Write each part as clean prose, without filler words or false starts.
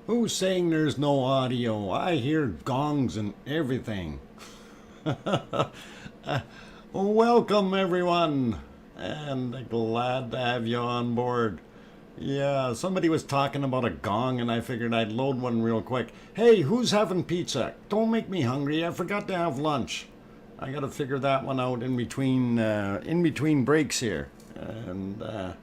Who's saying there's no audio? I hear gongs and everything. Welcome, everyone, and glad to have you on board. Yeah, somebody was talking about a gong, and I figured I'd load one real quick. Hey, who's having pizza? Don't make me hungry. I forgot to have lunch. I gotta figure that one out in between breaks here. And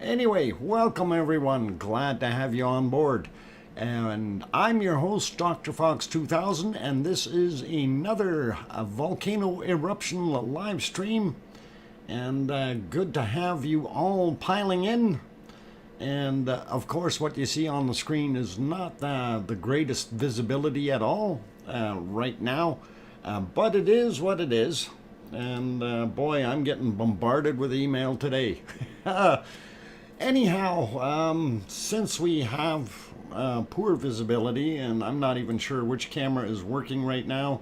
anyway, welcome everyone. Glad to have you on board. And I'm your host, DrFox2000, and this is another Volcano Eruption live stream. And good to have you all piling in. And of course, what you see on the screen is not the greatest visibility at all right now, but it is what it is. And boy, I'm getting bombarded with email today. Anyhow, since we have poor visibility, and I'm not even sure which camera is working right now.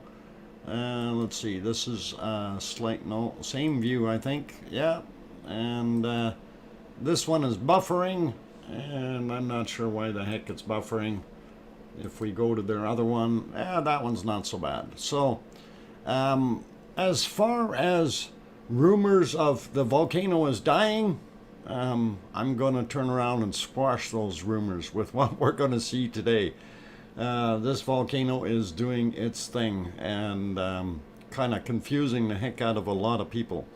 Let's see, this is same view, I think. Yeah, and this one is buffering, and I'm not sure why the heck it's buffering. If we go to their other one, that one's not so bad. So, as far as rumors of the volcano is dying, I'm going to turn around and squash those rumors with what we're going to see today. This volcano is doing its thing and kind of confusing the heck out of a lot of people.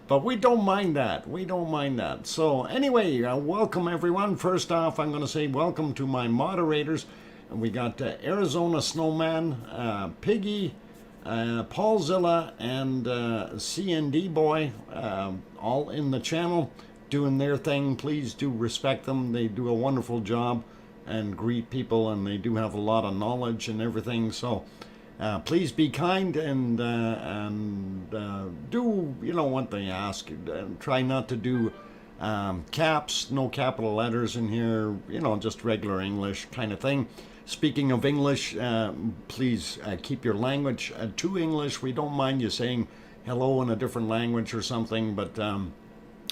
But we don't mind that. We don't mind that. So anyway, welcome everyone. First off, I'm going to say welcome to my moderators. And we got Arizona Snowman, Piggy, Paulzilla, and CND Boy, all in the channel doing their thing. Please do respect them. They do a wonderful job and greet people, and they do have a lot of knowledge and everything. So please be kind and do what they ask. Try not to do caps, no capital letters in here. Just regular English kind of thing. Speaking of English, please keep your language to English. We don't mind you saying hello in a different language or something, but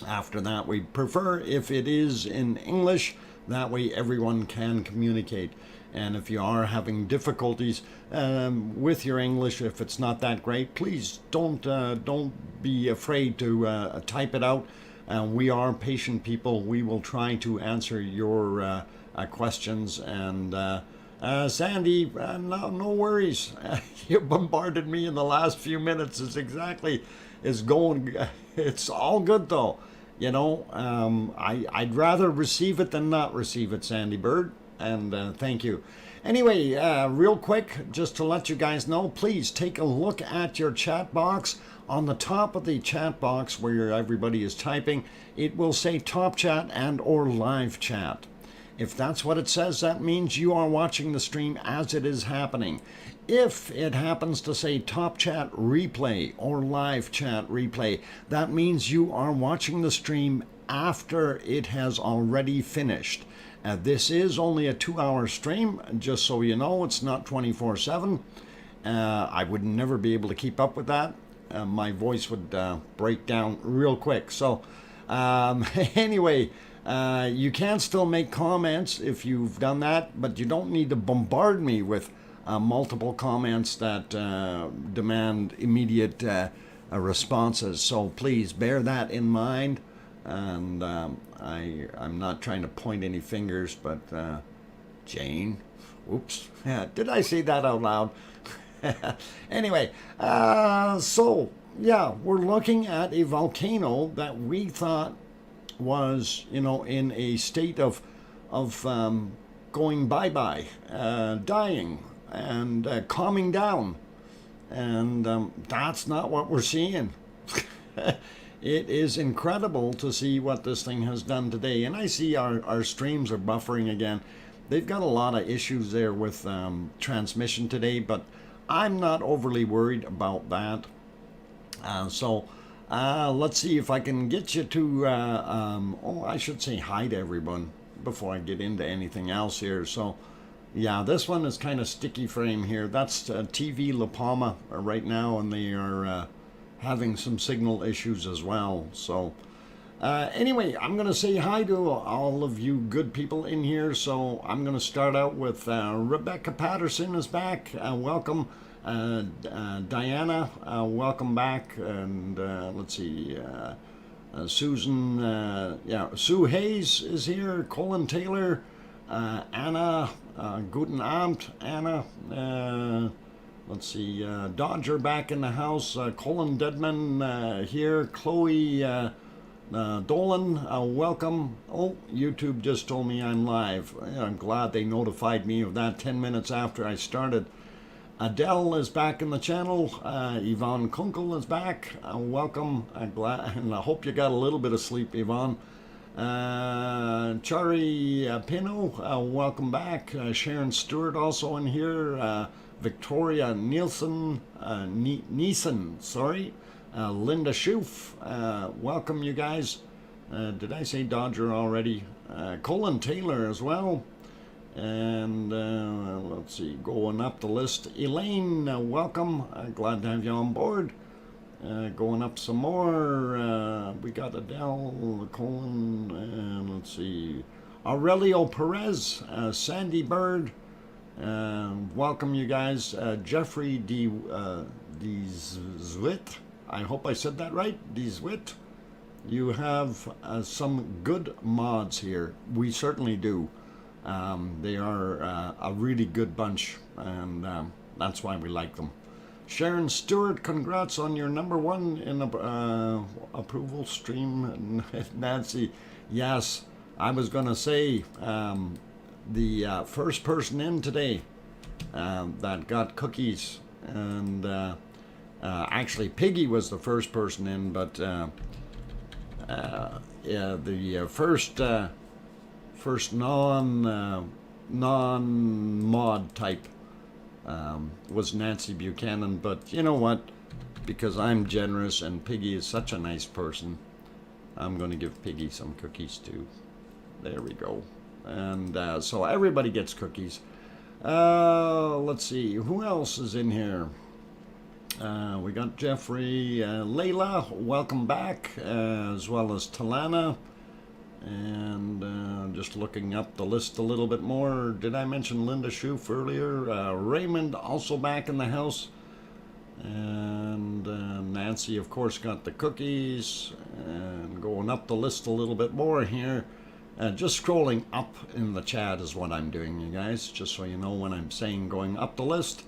after that, we prefer if it is in English. That way everyone can communicate. And if you are having difficulties with your English, if it's not that great, please don't be afraid to type it out. We are patient people. We will try to answer your questions. And Sandy, no worries. You bombarded me in the last few minutes. It's going. It's all good though. I'd rather receive it than not receive it, Sandy Bird. And thank you. Anyway, real quick, just to let you guys know, please take a look at your chat box. On the top of the chat box where everybody is typing, it will say top chat and or live chat. If that's what it says, that means you are watching the stream as it is happening. If it happens to say top chat replay or live chat replay, that means you are watching the stream after it has already finished. This is only a 2-hour stream, just so you know. It's not 24/7. I would never be able to keep up with that. My voice would break down real quick. So anyway, you can still make comments if you've done that, but you don't need to bombard me with multiple comments that demand immediate responses. So please bear that in mind. And I'm not trying to point any fingers, but Jane, oops, did I say that out loud? Anyway, so yeah, we're looking at a volcano that we thought was, in a state of going bye-bye, dying, and calming down, and that's not what we're seeing. It is incredible to see what this thing has done today. And I see our streams are buffering again. They've got a lot of issues there with transmission today, but I'm not overly worried about that. So let's see if I can get you to, I should say hi to everyone before I get into anything else here. So yeah, this one is kind of sticky frame here. That's TV La Palma right now, and they are having some signal issues as well. So Anyway, I'm going to say hi to all of you good people in here. So I'm going to start out with Rebecca Patterson is back. Welcome. Diana, welcome back. And let's see. Susan, Sue Hayes is here. Colin Taylor. Anna, guten Abend, Anna. Let's see. Dodger back in the house. Colin Deadman here. Chloe. Dolan, welcome. Oh, YouTube just told me I'm live. I'm glad they notified me of that 10 minutes after I started. Adele is back in the channel. Yvonne Kunkel is back. Welcome. I'm glad, and I hope you got a little bit of sleep, Yvonne. Chari Pino, welcome back. Sharon Stewart also in here. Victoria Nielsen, sorry. Linda Schoof, welcome you guys. Did I say Dodger already? Colin Taylor as well. And let's see, going up the list. Elaine, welcome. Glad to have you on board. Going up some more. We got Adele, Colin, and let's see. Aurelio Perez, Sandy Bird. Welcome you guys. Jeffrey D. Zwit. I hope I said that right. Zwit. You have some good mods here. We certainly do. They are a really good bunch, and that's why we like them. Sharon Stewart, congrats on your #1 in approval stream. Nancy, yes, I was going to say the first person in today that got cookies, and actually Piggy was the first person in, but the first non-mod type was Nancy Buchanan. But you know what? Because I'm generous and Piggy is such a nice person, I'm going to give Piggy some cookies too. There we go. And so everybody gets cookies. Let's see. Who else is in here? We got Jeffrey, Layla, welcome back, as well as Talana. And just looking up the list a little bit more. Did I mention Linda Schoof earlier? Raymond also back in the house. And Nancy, of course, got the cookies. And going up the list a little bit more here. Just scrolling up in the chat is what I'm doing, you guys, just so you know when I'm saying going up the list.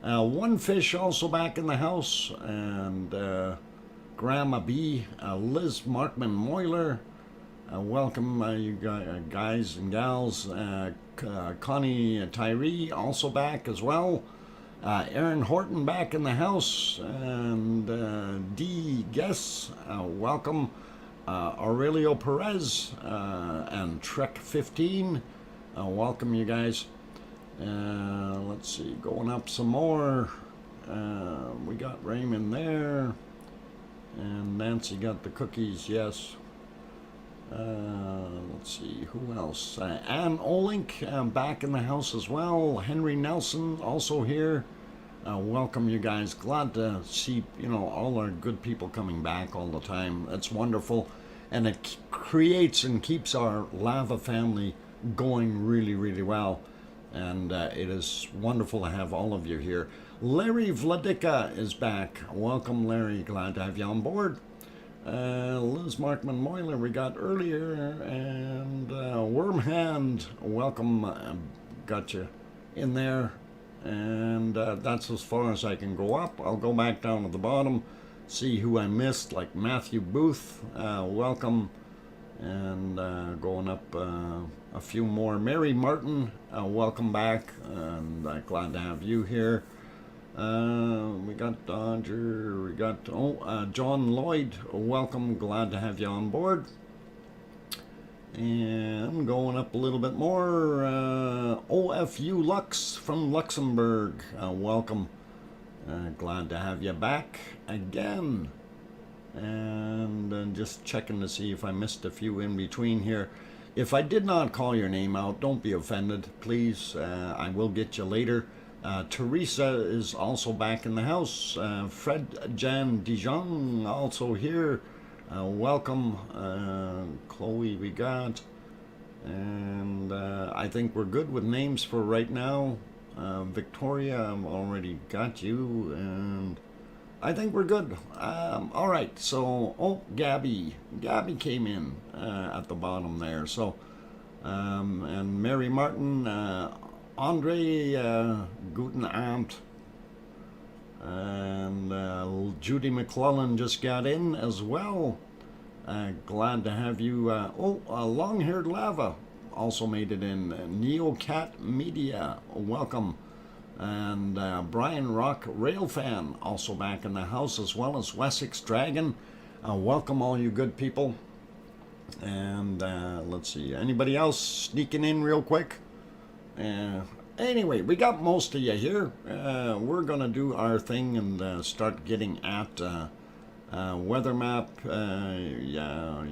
One Fish also back in the house. And Grandma B, Liz Markman Moyler. Welcome, you guys and gals. Connie Tyree also back as well. Aaron Horton back in the house. And D. Guess, welcome. Aurelio Perez and Trek 15. Welcome, you guys. Let's see, going up some more. We got Raymond there. And Nancy got the cookies, yes. Let's see, who else? Ann Olink back in the house as well. Henry Nelson also here. Welcome you guys. Glad to see, all our good people coming back all the time. It's wonderful, and it creates and keeps our lava family going really, really well. And it is wonderful to have all of you here. Larry Vladika is back. Welcome, Larry. Glad to have you on board. Liz Markman Moyler we got earlier, and Wormhand, welcome, got you in there, and that's as far as I can go up. I'll go back down to the bottom, see who I missed, like Matthew Booth, welcome, and going up a few more. Mary Martin, welcome back, and glad to have you here. We got Dodger, we got John Lloyd, welcome, glad to have you on board. And going up a little bit more, OFU Lux from Luxembourg, welcome, glad to have you back again. And just checking to see if I missed a few in between here. If I did not call your name out, don't be offended, please. I will get you later. Teresa is also back in the house. Fred Jan Dijon also here. Welcome, Chloe, we got. And I think we're good with names for right now. Victoria, I've already got you. And I think we're good. All right, so, oh, Gabby. Gabby came in at the bottom there. So, and Mary Martin, Andre, Guten Abend. And Judy McClellan just got in as well. Glad to have you. Long-haired lava also made it in. Neocat Media, welcome. And Brian Rock Railfan also back in the house, as well as Wessex Dragon. Welcome all you good people. And let's see, anybody else sneaking in real quick? Anyway, we got most of you here. We're gonna do our thing and start getting at weather map. Yeah,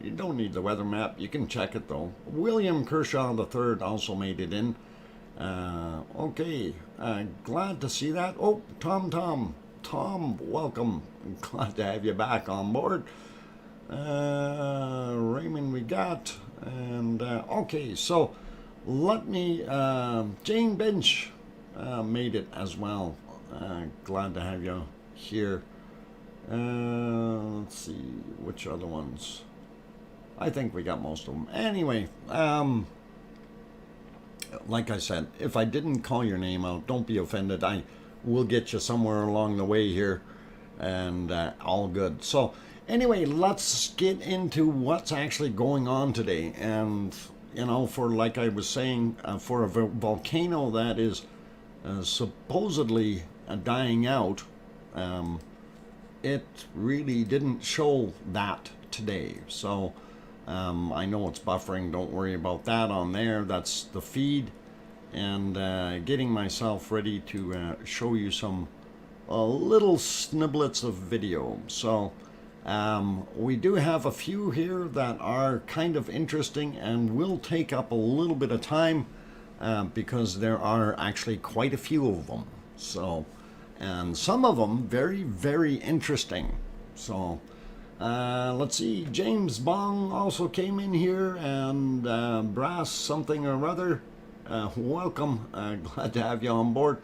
you don't need the weather map. You can check it though. William Kershaw III also made it in. Okay, glad to see that. Oh, Tom, welcome. Glad to have you back on board. Raymond, we got, and okay, so let me. Jane Bench made it as well. Glad to have you here. Let's see, which other ones? I think we got most of them. Anyway, like I said, if I didn't call your name out, don't be offended. I will get you somewhere along the way here, and all good. So anyway, let's get into what's actually going on today. And you know, for like I was saying, for a volcano that is supposedly dying out, it really didn't show that today. So I know it's buffering, don't worry about that on there. That's the feed. And getting myself ready to show you some little snippets of video. So we do have a few here that are kind of interesting and will take up a little bit of time because there are actually quite a few of them. So, and some of them very, very interesting. So let's see, James Bong also came in here, and Brass something or other. Welcome, glad to have you on board.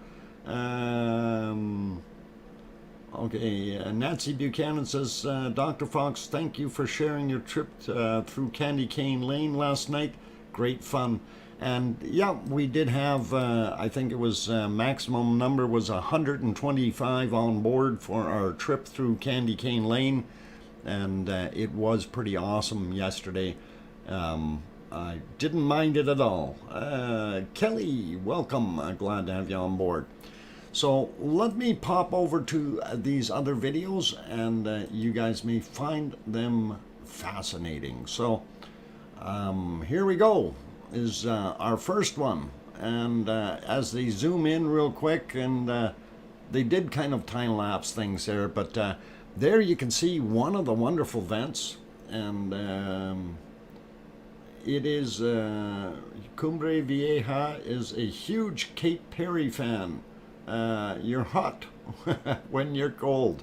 Okay, Nancy Buchanan says, Dr. Fox, thank you for sharing your trip through Candy Cane Lane last night. Great fun. And yeah, we did have, I think it was maximum number was 125 on board for our trip through Candy Cane Lane. And it was pretty awesome yesterday. I didn't mind it at all. Kelly, welcome. Glad to have you on board. So let me pop over to these other videos, and you guys may find them fascinating. So here we go, is our first one. And as they zoom in real quick, and they did kind of time-lapse things there, but there you can see one of the wonderful vents, and it is Cumbre Vieja is a huge Cape Perry fan. You're hot when you're cold.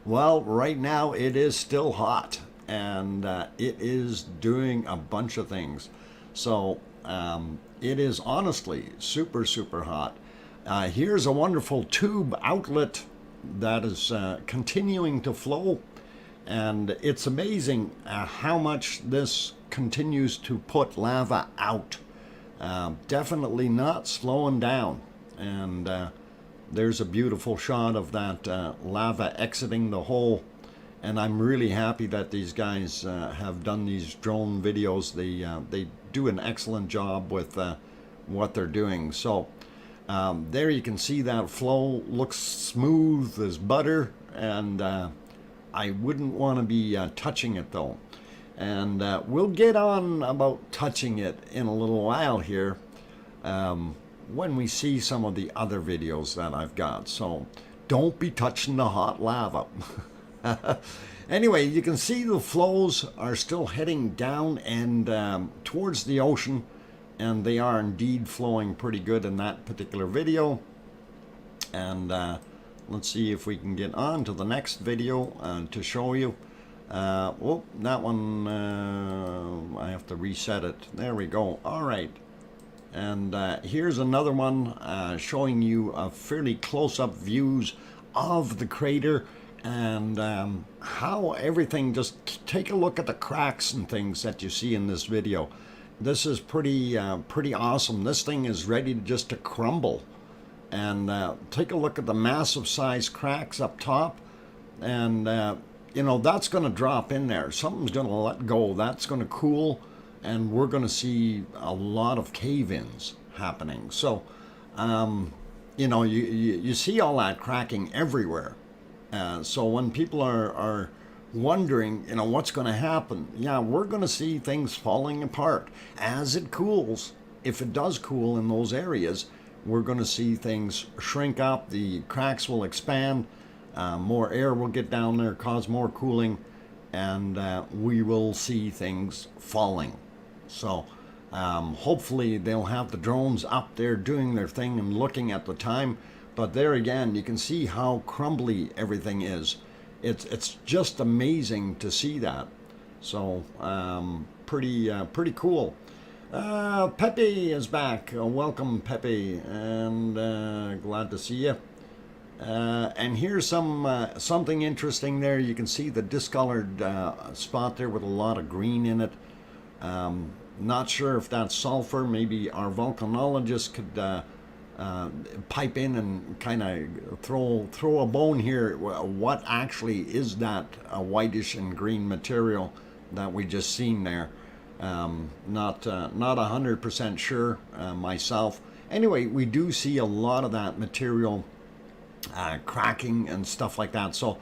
Well, right now it is still hot, and it is doing a bunch of things. So it is honestly super, super hot. Here's a wonderful tube outlet that is continuing to flow, and it's amazing how much this continues to put lava out. Definitely not slowing down. And there's a beautiful shot of that lava exiting the hole, and I'm really happy that these guys have done these drone videos. They do an excellent job with what they're doing. So there you can see that flow looks smooth as butter, and I wouldn't want to be touching it though. And we'll get on about touching it in a little while here when we see some of the other videos that I've got. So don't be touching the hot lava. Anyway, you can see the flows are still heading down and towards the ocean, and they are indeed flowing pretty good in that particular video. And let's see if we can get on to the next video to show you. Oh, that one, I have to reset it. There we go. All right. And here's another one showing you a fairly close-up views of the crater and how everything, just take a look at the cracks and things that you see in this video. This is pretty awesome. This thing is ready just to crumble. And take a look at the massive size cracks up top. And, you know, that's going to drop in there. Something's going to let go. That's going to cool. And we're going to see a lot of cave-ins happening. So, you know, you see all that cracking everywhere. So when people are wondering, you know, what's going to happen, yeah, we're going to see things falling apart. As it cools, if it does cool in those areas, we're going to see things shrink up, the cracks will expand, more air will get down there, cause more cooling, and we will see things falling. So hopefully they'll have the drones up there doing their thing and looking at the time. But there again, you can see how crumbly everything is. It's just amazing to see that. So pretty cool. Pepe is back. Welcome, Pepe, and glad to see you. And here's something interesting there. You can see the discolored spot there with a lot of green in it. Not sure if that's sulfur. Maybe our volcanologist could pipe in and kind of throw a bone here. What actually is that whitish and green material that we just seen there? Not 100% sure myself. Anyway, we do see a lot of that material cracking and stuff like that. So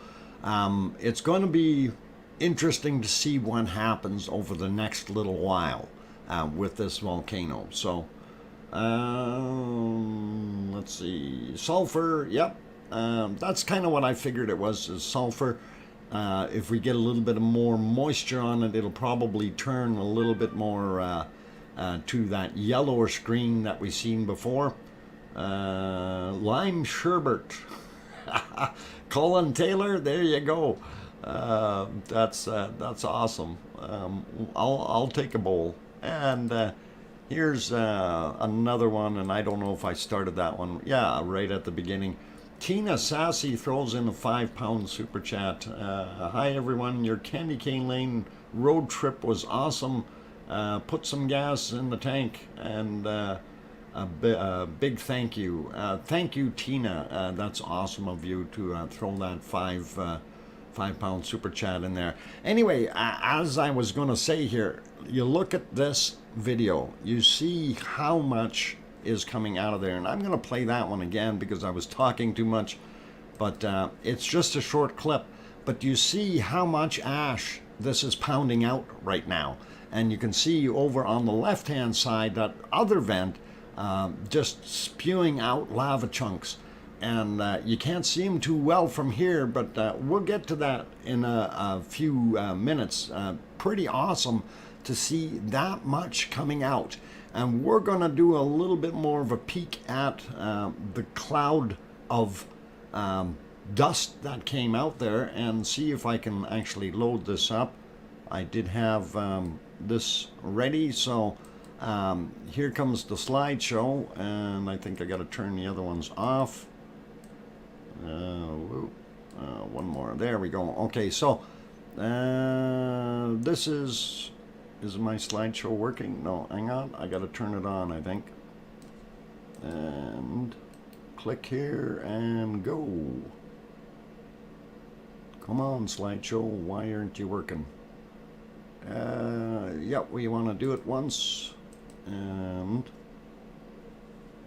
it's going to be interesting to see what happens over the next little while with this volcano. So let's see, sulfur. Yep, that's kind of what I figured it was, is sulfur. If we get a little bit more moisture on it, it'll probably turn a little bit more to that yellowish green that we've seen before. Lime sherbet. Colin Taylor, there you go. That's awesome. I'll take a bowl. And here's another one, and I don't know if I started that one. Yeah, right at the beginning. Tina Sassy throws in a £5 super chat. Hi everyone, your Candy Cane Lane road trip was awesome. Put some gas in the tank, and a big thank you. Thank you, Tina. That's awesome of you to throw that £5 super chat in there. Anyway, as I was going to say here, you look at this video, you see how much is coming out of there, and I'm going to play that one again because I was talking too much, but it's just a short clip. But you see how much ash this is pounding out right now, and you can see over on the left hand side that other vent just spewing out lava chunks, and you can't see them too well from here, but we'll get to that in a few minutes. Pretty awesome to see that much coming out. And we're going to do a little bit more of a peek at the cloud of dust that came out there, and see if I can actually load this up. I did have this ready, so here comes the slideshow, and I think I got to turn the other ones off. One more. There we go. Okay, so this is my slideshow working? No, hang on. I got to turn it on, I think. And click here and go. Come on, slideshow. Why aren't you working? Yep, we want to do it once. And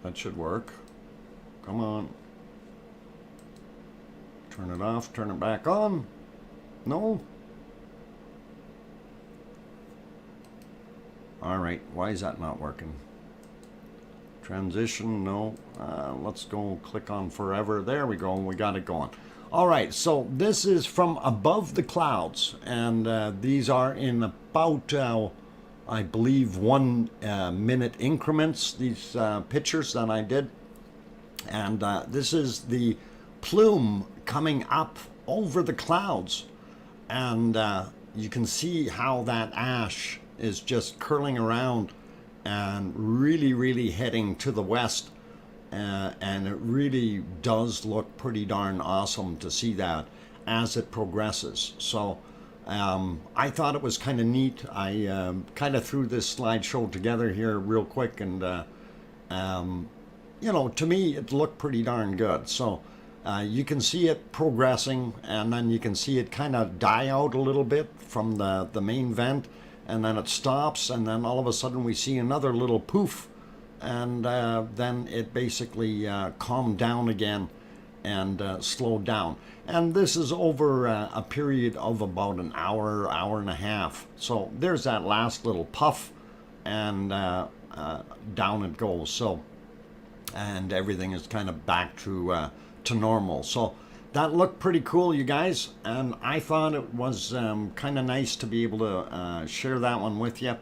that should work. Come on. Turn it off, turn it back on. No? Alright, why is that not working? Transition, no. Let's go click on forever. There we go, we got it going. Alright, so this is from above the clouds, and these are in about, I believe, 1 minute increments, these pictures that I did. And this is the plume coming up over the clouds. And you can see how that ash is just curling around and really heading to the west. And it really does look pretty darn awesome to see that as it progresses. So I thought it was kind of neat. I kind of threw this slideshow together here real quick, and you know, to me it looked pretty darn good. So you can see it progressing, and then you can see it kind of die out a little bit from the main vent, and then it stops, and then all of a sudden we see another little poof, and then it basically calmed down again and slowed down. And this is over a period of about an hour, hour and a half. So there's that last little puff, and down it goes. So, and everything is kind of back to normal. So that looked pretty cool, you guys, and I thought it was kind of nice to be able to share that one with you.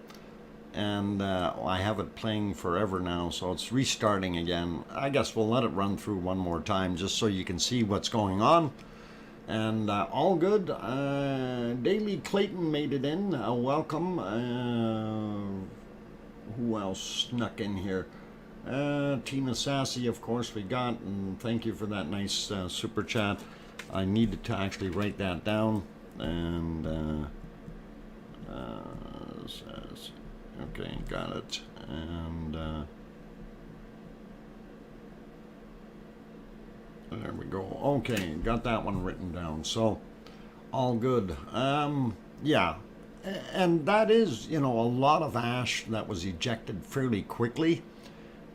And I have it playing forever now, so it's restarting again. I guess we'll let it run through one more time just so you can see what's going on. And all good. Daily Clayton made it in. Welcome. Who else snuck in here? Tina Sassy, of course, we got, and thank you for that nice super chat. I needed to actually write that down. And okay, got it. And there we go. Okay, got that one written down. So all good. Yeah, and that is, you know, a lot of ash that was ejected fairly quickly.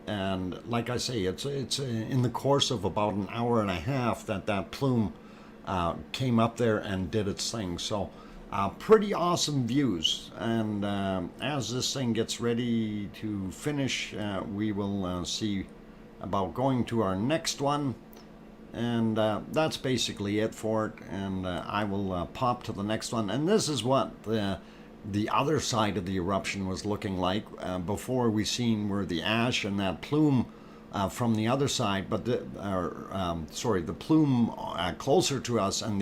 And like I say, it's in the course of about an hour and a half that plume came up there and did its thing. So pretty awesome views. And as this thing gets ready to finish, we will see about going to our next one. And that's basically it for it. And I will pop to the next one. And this is what the other side of the eruption was looking like before we seen where the ash and that plume from the other side, but the plume closer to us, and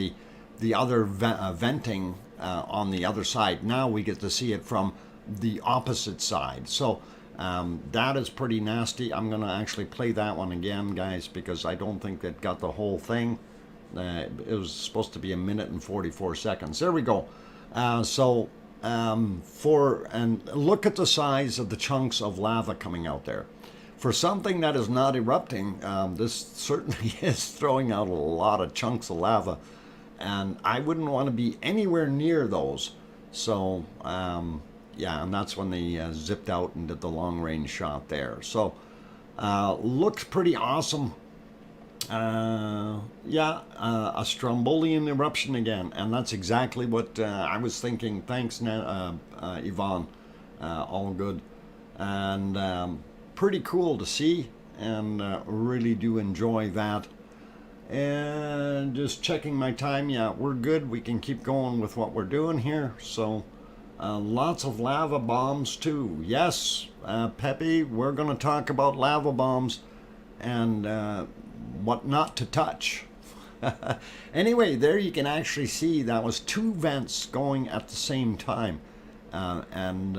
the other venting on the other side. Now we get to see it from the opposite side. So that is pretty nasty. I'm gonna actually play that one again, guys, because I don't think it got the whole thing. It was supposed to be 1 minute and 44 seconds. There we go. And look at the size of the chunks of lava coming out there. For something that is not erupting, this certainly is throwing out a lot of chunks of lava, and I wouldn't want to be anywhere near those. So yeah, and that's when they zipped out and did the long range shot there. So looks pretty awesome. Yeah, a Strombolian eruption again, and that's exactly what I was thinking. Thanks, Yvonne. All good, and pretty cool to see, and really do enjoy that. And just checking my time. Yeah, we're good. We can keep going with what we're doing here. So lots of lava bombs too. Yes, Pepe, we're going to talk about lava bombs and what not to touch. Anyway, there you can actually see that was 2 vents going at the same time, and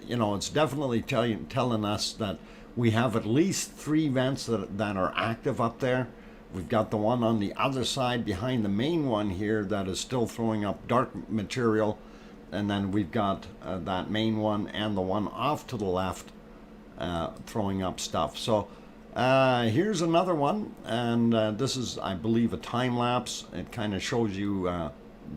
you know, it's definitely telling us that we have at least 3 vents that are active up there. We've got the one on the other side behind the main one here that is still throwing up dark material, and then we've got that main one and the one off to the left throwing up stuff. So here's another one, and this is, I believe, a time lapse. It kind of shows you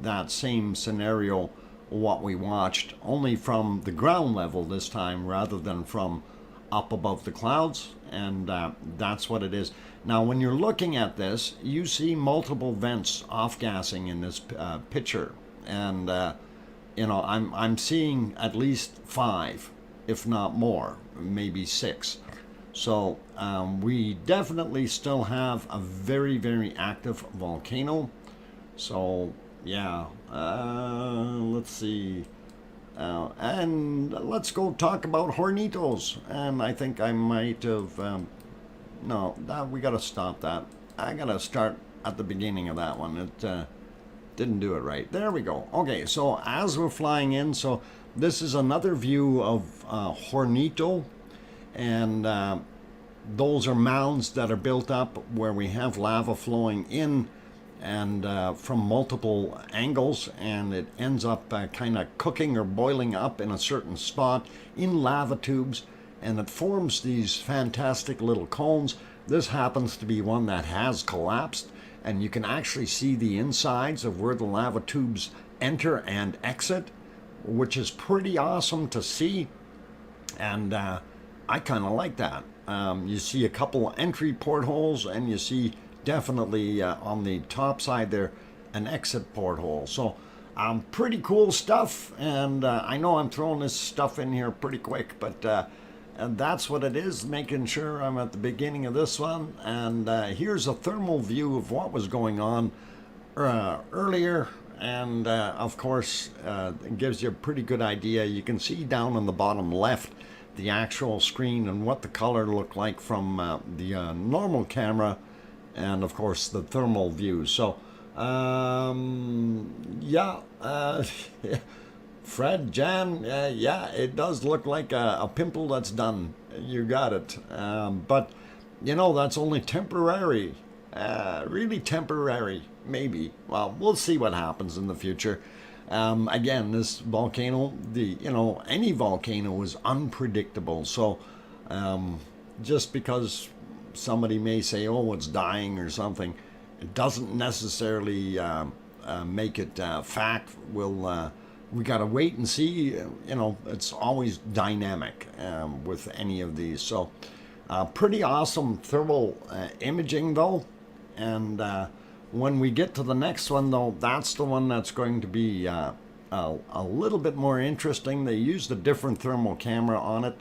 that same scenario, what we watched, only from the ground level this time rather than from up above the clouds, and that's what it is. Now when you're looking at this, you see multiple vents off-gassing in this picture, and you know, I'm seeing at least 5, if not more, maybe 6. So we definitely still have a very active volcano. So yeah, let's see, and let's go talk about hornitos. And I think I might have no, we gotta stop that. I gotta start at the beginning of that one. didn't do it right. There we go. Okay, so as we're flying in, so this is another view of Hornito, and those are mounds that are built up where we have lava flowing in and from multiple angles, and it ends up kind of cooking or boiling up in a certain spot in lava tubes, and it forms these fantastic little cones. This happens to be one that has collapsed, and you can actually see the insides of where the lava tubes enter and exit, which is pretty awesome to see, and I kind of like that. You see a couple entry portholes, and you see definitely on the top side there an exit porthole. So pretty cool stuff, and I know I'm throwing this stuff in here pretty quick, but and that's what it is, making sure I'm at the beginning of this one. And here's a thermal view of what was going on earlier, and of course it gives you a pretty good idea. You can see down on the bottom left the actual screen and what the color looked like from the normal camera, and of course the thermal view. So yeah, Fred, Jan, yeah, it does look like a pimple that's done. You got it. But you know, that's only temporary, really temporary, maybe. Well, we'll see what happens in the future. Again, this volcano, any volcano is unpredictable. So just because somebody may say, oh, it's dying or something, it doesn't necessarily make it fact. We got to wait and see. It's always dynamic with any of these. So pretty awesome thermal imaging though. And when we get to the next one though, that's the one that's going to be a little bit more interesting. They used a different thermal camera on it,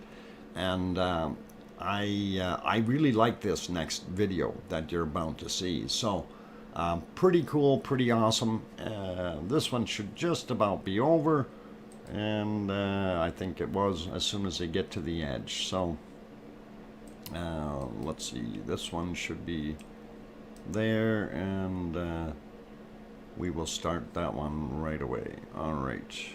and I really like this next video that you're about to see. So pretty cool, pretty awesome. This one should just about be over, and I think it was as soon as they get to the edge. So let's see, this one should be there, and we will start that one right away. All right.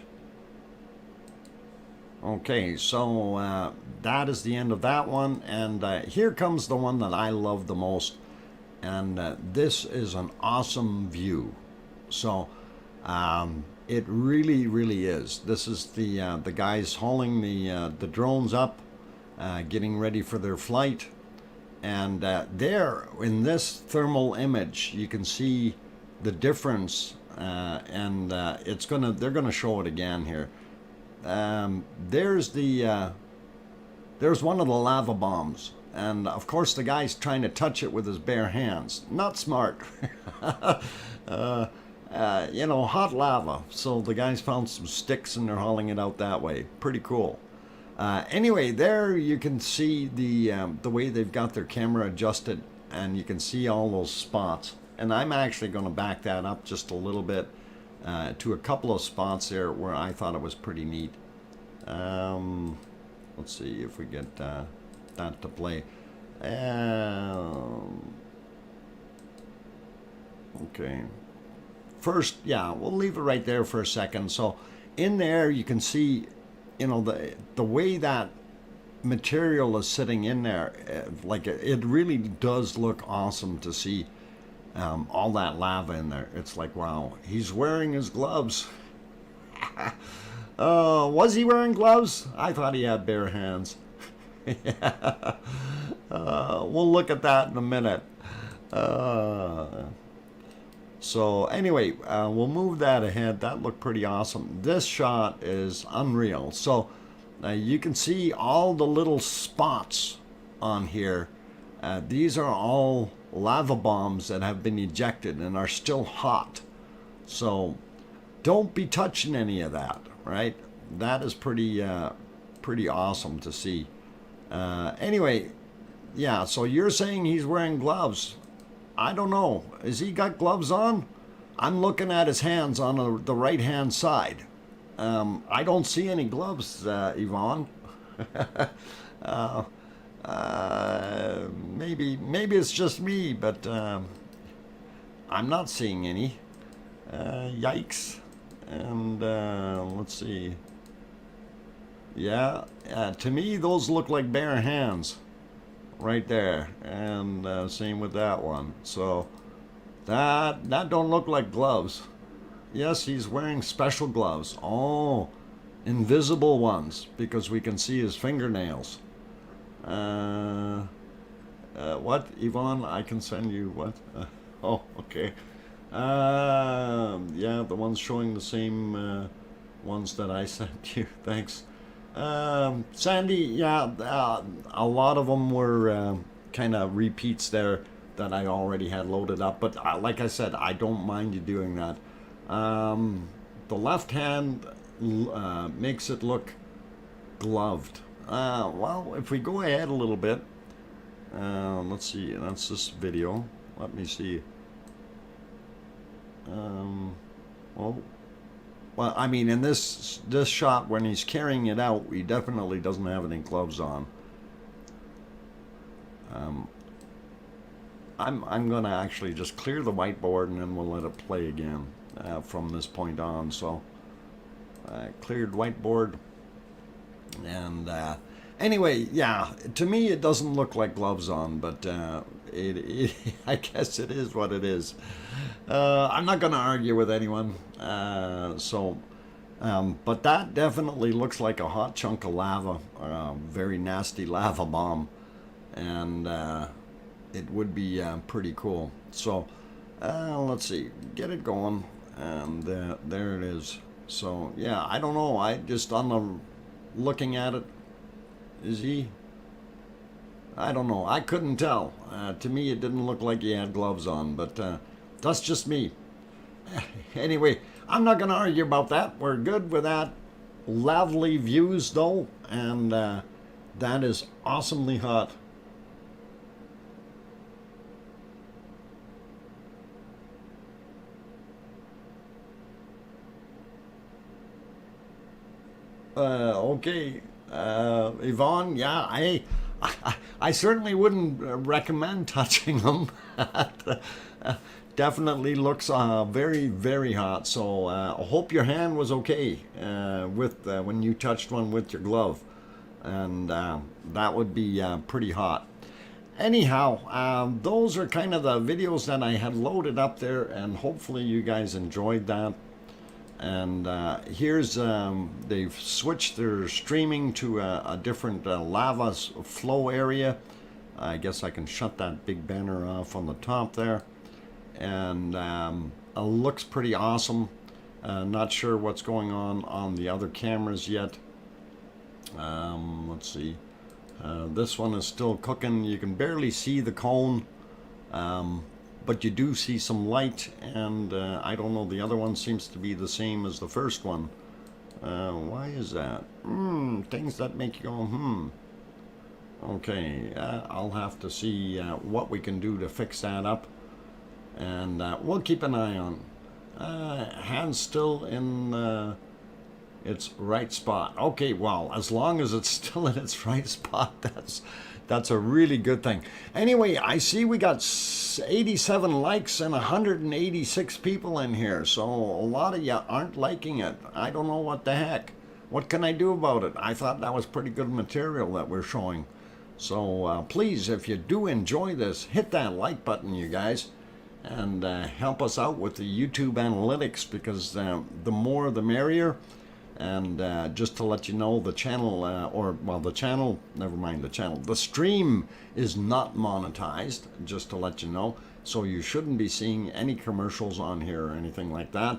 Okay, so that is the end of that one, and here comes the one that I love the most, and this is an awesome view. So it really, really is. This is the guys hauling the drones up, getting ready for their flight, and there in this thermal image you can see the difference, and they're gonna show it again here. There's one of the lava bombs, and of course the guy's trying to touch it with his bare hands. Not smart. Hot lava. So the guys found some sticks and they're hauling it out that way. Pretty cool. Anyway, there you can see the way they've got their camera adjusted, and you can see all those spots. And I'm actually going to back that up just a little bit to a couple of spots there where I thought it was pretty neat. Let's see if we get that to play. Okay. First, yeah, we'll leave it right there for a second. So in there you can see, the way that material is sitting in there, like it really does look awesome to see all that lava in there. It's like, wow, he's wearing his gloves. Was he wearing gloves? I thought he had bare hands. Yeah. We'll look at that in a minute. So anyway, we'll move that ahead. That looked pretty awesome. This shot is unreal. So you can see all the little spots on here. These are all lava bombs that have been ejected and are still hot. So don't be touching any of that, right? That is pretty awesome to see. Anyway, yeah, so you're saying he's wearing gloves. I don't know. Has he got gloves on? I'm looking at his hands on the right-hand side. I don't see any gloves, Yvonne. Maybe it's just me, but I'm not seeing any. Yikes. And let's see. Yeah, to me those look like bare hands right there, and same with that one. So that don't look like gloves. Yes, he's wearing special gloves. Oh, invisible ones, because we can see his fingernails. What, Yvonne? I can send you what? Oh, okay. Yeah, the ones showing the same ones that I sent you. Thanks. Sandy, yeah, a lot of them were kind of repeats there that I already had loaded up. But like I said, I don't mind you doing that. The left hand makes it look gloved. Well, if we go ahead a little bit, let's see, that's this video. Let me see. Well, I mean, in this shot, when he's carrying it out, he definitely doesn't have any gloves on. I'm gonna actually just clear the whiteboard, and then we'll let it play again from this point on. So, cleared whiteboard, and anyway, yeah. To me, it doesn't look like gloves on, but I guess it is what it is. I'm not going to argue with anyone. But that definitely looks like a hot chunk of lava, very nasty lava bomb, and it would be pretty cool. So let's see, get it going, and there it is. So yeah, I don't know. I just looking at it, is he? I don't know. I couldn't tell. To me, it didn't look like he had gloves on, but that's just me. Anyway, I'm not going to argue about that. We're good with that. Lovely views, though, and that is awesomely hot. Okay, Yvonne, yeah, I certainly wouldn't recommend touching them. Definitely looks very, very hot. So I hope your hand was okay with when you touched one with your glove, and that would be pretty hot. Anyhow, those are kind of the videos that I had loaded up there, and hopefully you guys enjoyed that. And here's they've switched their streaming to a different lava flow area. I guess I can shut that big banner off on the top there, and it looks pretty awesome. Not sure what's going on the other cameras yet. Let's see. This one is still cooking. You can barely see the cone. But you do see some light, and I don't know, the other one seems to be the same as the first one. Why is that? Things that make you go, Okay, I'll have to see what we can do to fix that up, and we'll keep an eye on. Hand's still in its right spot. Okay, well, as long as it's still in its right spot, that's a really good thing. Anyway, I see we got 87 likes and 186 people in here, so a lot of you aren't liking it. I don't know what the heck. What can I do about it? I thought that was pretty good material that we're showing. So please, if you do enjoy this, hit that like button, you guys, and help us out with the YouTube analytics, because the more the merrier. And just to let you know, the channel, the stream is not monetized, just to let you know. So you shouldn't be seeing any commercials on here or anything like that.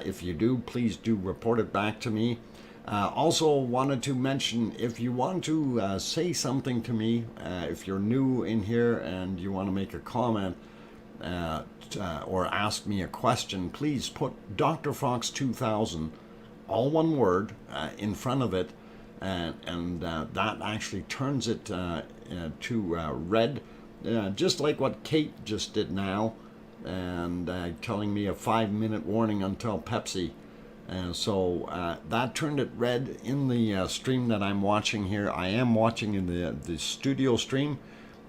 If you do, please do report it back to me. Also wanted to mention, if you want to say something to me, if you're new in here and you want to make a comment or ask me a question, please put DrFox2000, all one word, in front of it, and that actually turns it to red, just like what Kate just did now, and telling me a 5-minute warning until Pepsi. So that turned it red in the stream that I'm watching here. I am watching in the studio stream,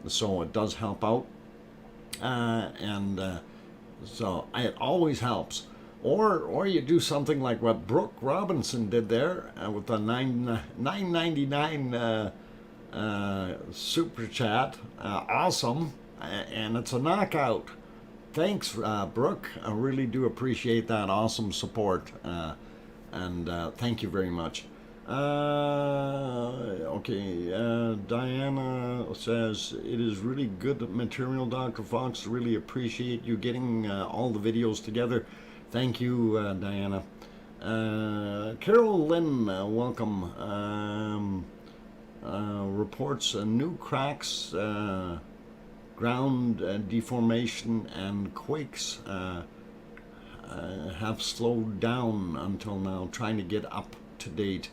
so it does help out, so it always helps. or you do something like what Brooke Robinson did there with the $9.99 super chat. Awesome, and it's a knockout. Thanks, Brooke. I really do appreciate that awesome support, and thank you very much. Okay, Diana says, it is really good material, Dr. Fox. Really appreciate you getting all the videos together. Thank you, Diana. Carol Lynn, welcome. Reports new cracks, ground deformation, and quakes have slowed down until now. Trying to get up to date.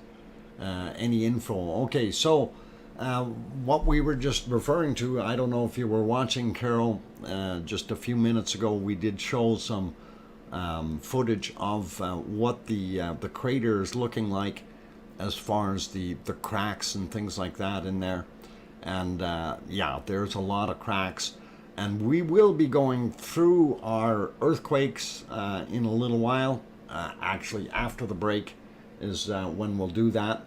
Any info? Okay, so what we were just referring to, I don't know if you were watching, Carol, just a few minutes ago, we did show some footage of what the crater is looking like as far as the cracks and things like that in there. And yeah, there's a lot of cracks. And we will be going through our earthquakes in a little while. Actually, after the break is when we'll do that.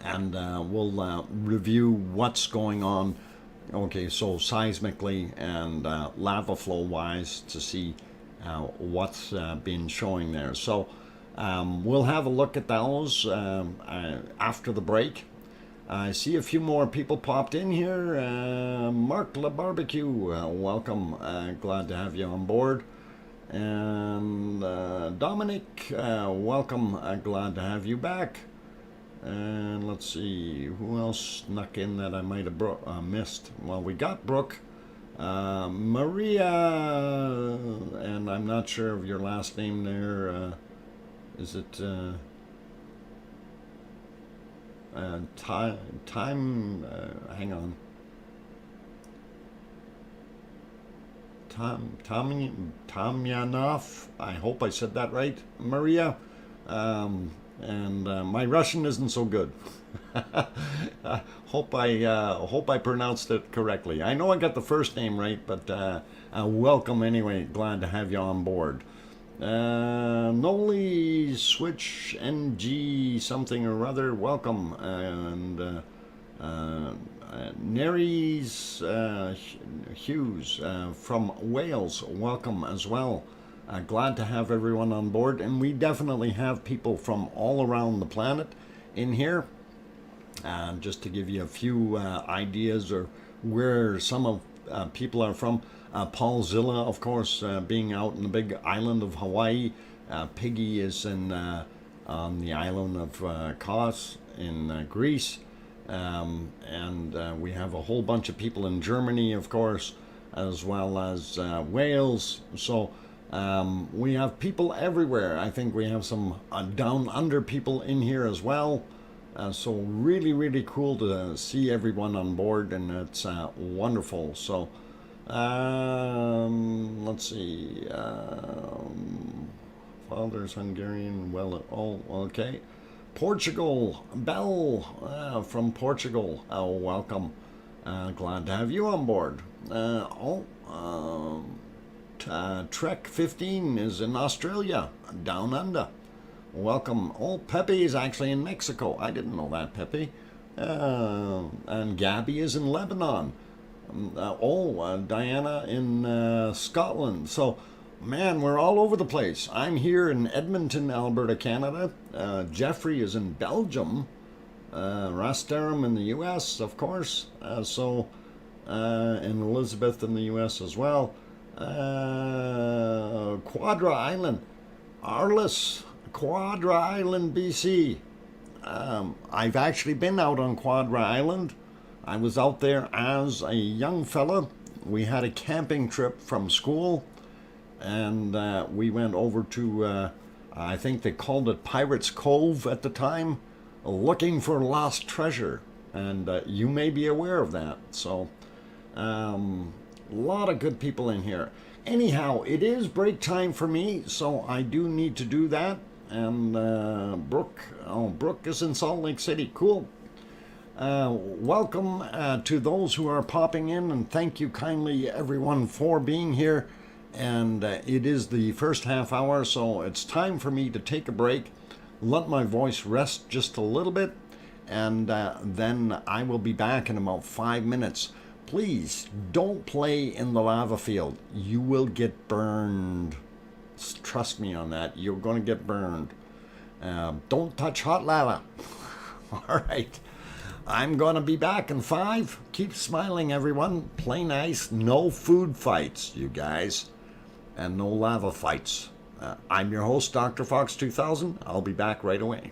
And we'll review what's going on. Okay, so seismically and lava flow wise to see what's been showing there. So we'll have a look at those after the break. I see a few more people popped in here. Mark La Barbecue, welcome. Glad to have you on board. And Dominic, welcome. Glad to have you back. And let's see, who else snuck in that I might have missed? Well, we got Brooke, Maria, and I'm not sure of your last name there. Is it time? Hang on. Tomyanov. I hope I said that right, Maria. And my Russian isn't so good. Hope I pronounced it correctly. I know I got the first name right, but welcome anyway. Glad to have you on board. Noli Switch NG something or other. Welcome. And Neres Hughes from Wales. Welcome as well. Glad to have everyone on board, and we definitely have people from all around the planet in here. Just to give you a few ideas or where some of people are from. Paul Zilla, of course, being out in the big island of Hawaii. Piggy is on the island of Kos in Greece. And we have a whole bunch of people in Germany, of course, as well as Wales. So we have people everywhere. I think we have some down under people in here as well. So really, really cool to see everyone on board, and it's wonderful. So let's see. Father's Hungarian. Well, oh, okay. Portugal, Bell from Portugal. Welcome. Glad to have you on board. Trek 15 is in Australia, down under. Welcome. Oh, Pepe is actually in Mexico. I didn't know that, Pepe. And Gabby is in Lebanon. Diana in Scotland. So, man, we're all over the place. I'm here in Edmonton, Alberta, Canada. Jeffrey is in Belgium. Rasterum in the U.S., of course. And Elizabeth in the U.S. as well. Quadra Island, Arliss, Quadra Island, BC. I've actually been out on Quadra Island. I was out there as a young fella. We had a camping trip from school, and we went over to, I think they called it Pirates Cove at the time, looking for lost treasure. And you may be aware of that. So, a lot of good people in here. Anyhow, it is break time for me, so I do need to do that. And Brooke is in Salt Lake City. Cool. Welcome to those who are popping in, and thank you kindly everyone for being here. and it is the first half hour, so it's time for me to take a break, let my voice rest just a little bit, and then I will be back in about 5 minutes. Please don't play in the lava field. You will get burned. Trust me on that. You're going to get burned. Don't touch hot lava. All right. I'm going to be back in 5. Keep smiling, everyone. Play nice. No food fights, you guys. And no lava fights. I'm your host, DrFox2000. I'll be back right away.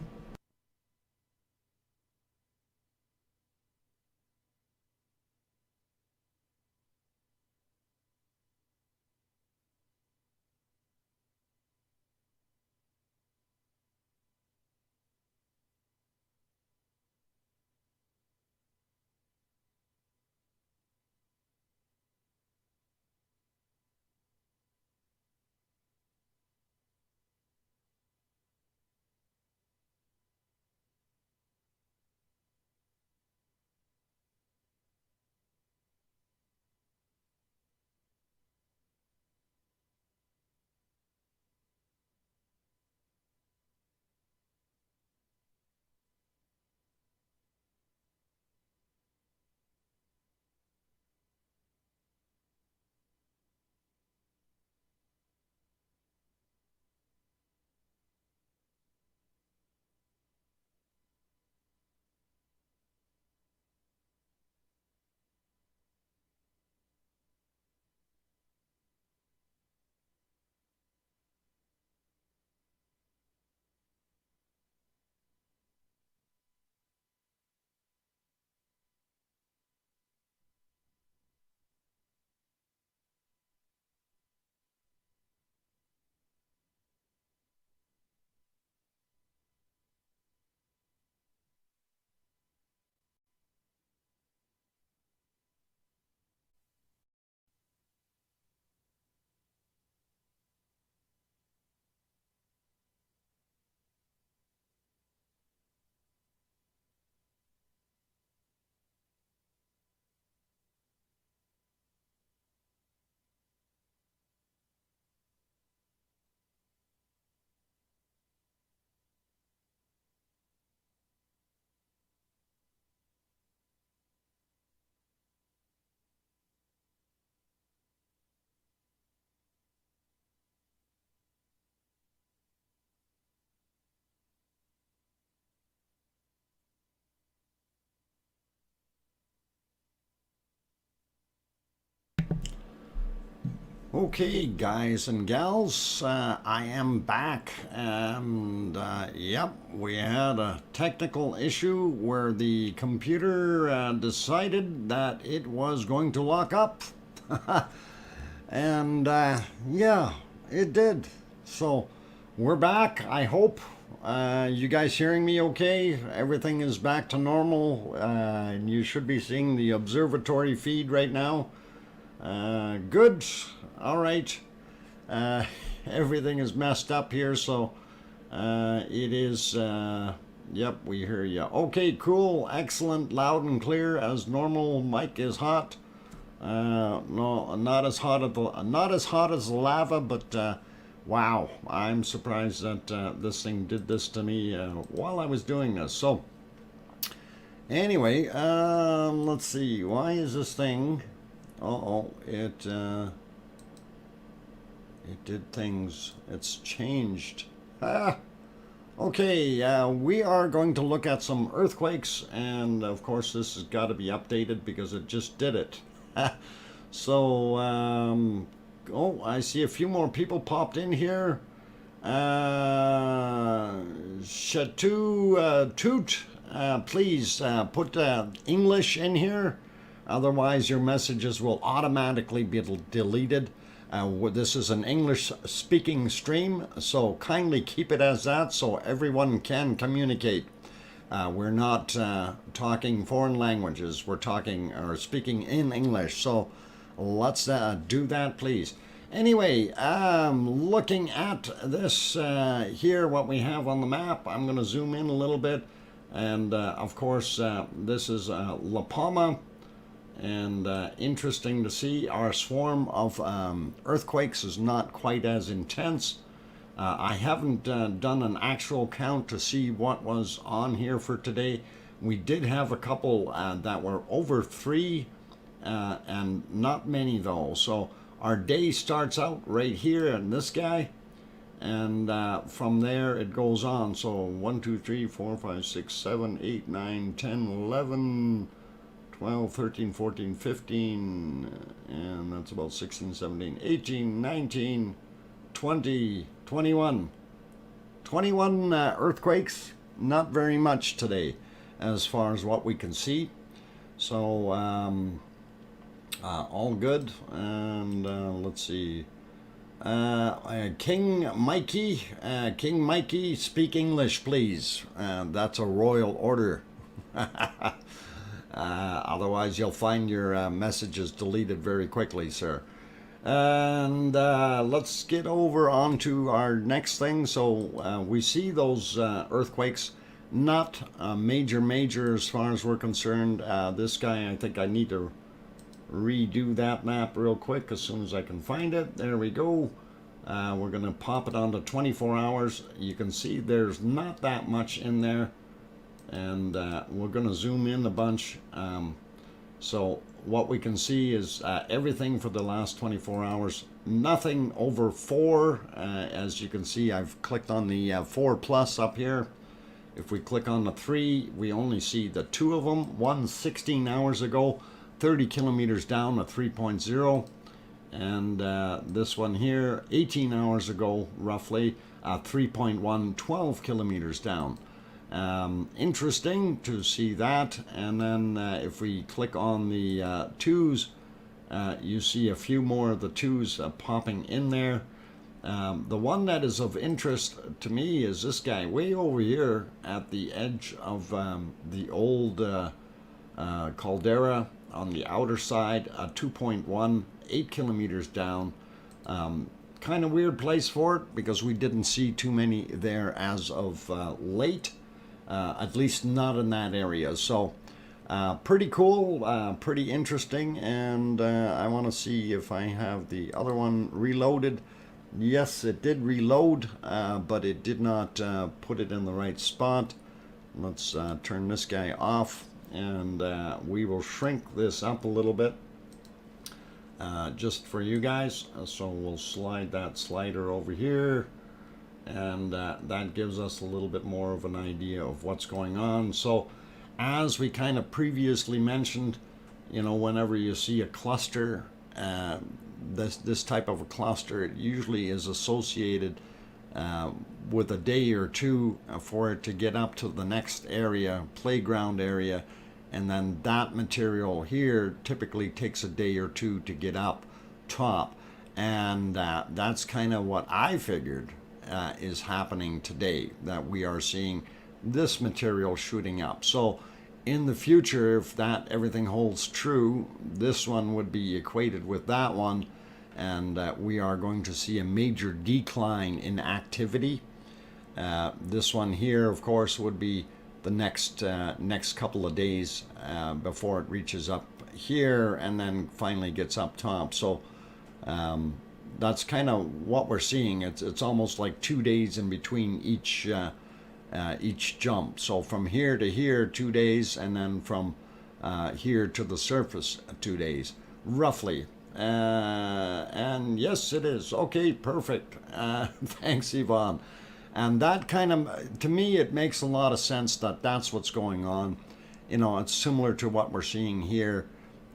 Okay, guys and gals, I am back, and yep, we had a technical issue where the computer decided that it was going to lock up, and yeah, it did. So we're back. I hope you guys hearing me okay. Everything is back to normal, and you should be seeing the observatory feed right now. Good. All right. Everything is messed up here, so it is. Yep, we hear you. Okay, cool, excellent, loud and clear as normal. Mic is hot. No, not as hot as the lava, but wow, I'm surprised that this thing did this to me while I was doing this. So anyway, let's see. Why is this thing? It did things. It's changed. Okay, we are going to look at some earthquakes, and of course this has got to be updated because it just did it. So, oh, I see a few more people popped in here. Chateau Toot, please put English in here. Otherwise, your messages will automatically be deleted. This is an English-speaking stream, so kindly keep it as that so everyone can communicate. We're not talking foreign languages. We're talking or speaking in English, so let's do that, please. Anyway, looking at this here, what we have on the map, I'm going to zoom in a little bit. And, of course, this is La Palma. and interesting to see. Our swarm of earthquakes is not quite as intense. I haven't done an actual count to see what was on here for today. We did have a couple that were over 3, and not many though. So our day starts out right here in this guy, and from there it goes on. So 1, 2, 3, 4, 5, 6, 7, 8, 9, 10, 11, 12, 13, 14, 15, and that's about 16, 17, 18, 19, 20, 21. 21 earthquakes, not very much today as far as what we can see. So all good. And let's see. King Mikey, speak English, please. That's a royal order. Otherwise, you'll find your messages deleted very quickly, sir. And let's get over onto our next thing. So we see those earthquakes, not major as far as we're concerned. This guy, I think I need to redo that map real quick as soon as I can find it. There we go. We're going to pop it onto 24 hours. You can see there's not that much in there. And we're going to zoom in a bunch. So what we can see is everything for the last 24 hours. Nothing over 4. As you can see, I've clicked on the 4 plus up here. If we click on the 3, we only see the 2 of them. One 16 hours ago, 30 kilometers down, a 3.0. And this one here, 18 hours ago, roughly, 3.1, 12 kilometers down. Interesting to see that. And then if we click on the 2s, you see a few more of the 2s popping in there. The one that is of interest to me is this guy way over here at the edge of the old caldera on the outer side, 2.1, 8 kilometers down. Kind of weird place for it because we didn't see too many there as of late, at least not in that area. So pretty cool, pretty interesting, and I want to see if I have the other one reloaded. Yes, it did reload, but it did not put it in the right spot. Let's turn this guy off, and we will shrink this up a little bit just for you guys. So we'll slide that slider over here, and that gives us a little bit more of an idea of what's going on. So as we kind of mentioned, you know, whenever you see a cluster, this type of a cluster, it usually is associated with a day or two for it to get up to the next area, playground area, and then that material here typically takes a day or two to get up top. And that's kind of what I figured is happening today, that we are seeing this material shooting up. So in the future, if that everything holds true, this one would be equated with that one, and we are going to see a major decline in activity. This one here, of course, would be the next couple of days before it reaches up here and then finally gets up top. So that's kind of what we're seeing. It's almost like 2 days in between each jump. So from here to here, 2 days, and then from here to the surface, 2 days, roughly. And yes, it is. Okay, perfect. Thanks, Yvonne. And that kind of, to me, it makes a lot of sense that that's what's going on. You know, it's similar to what we're seeing here,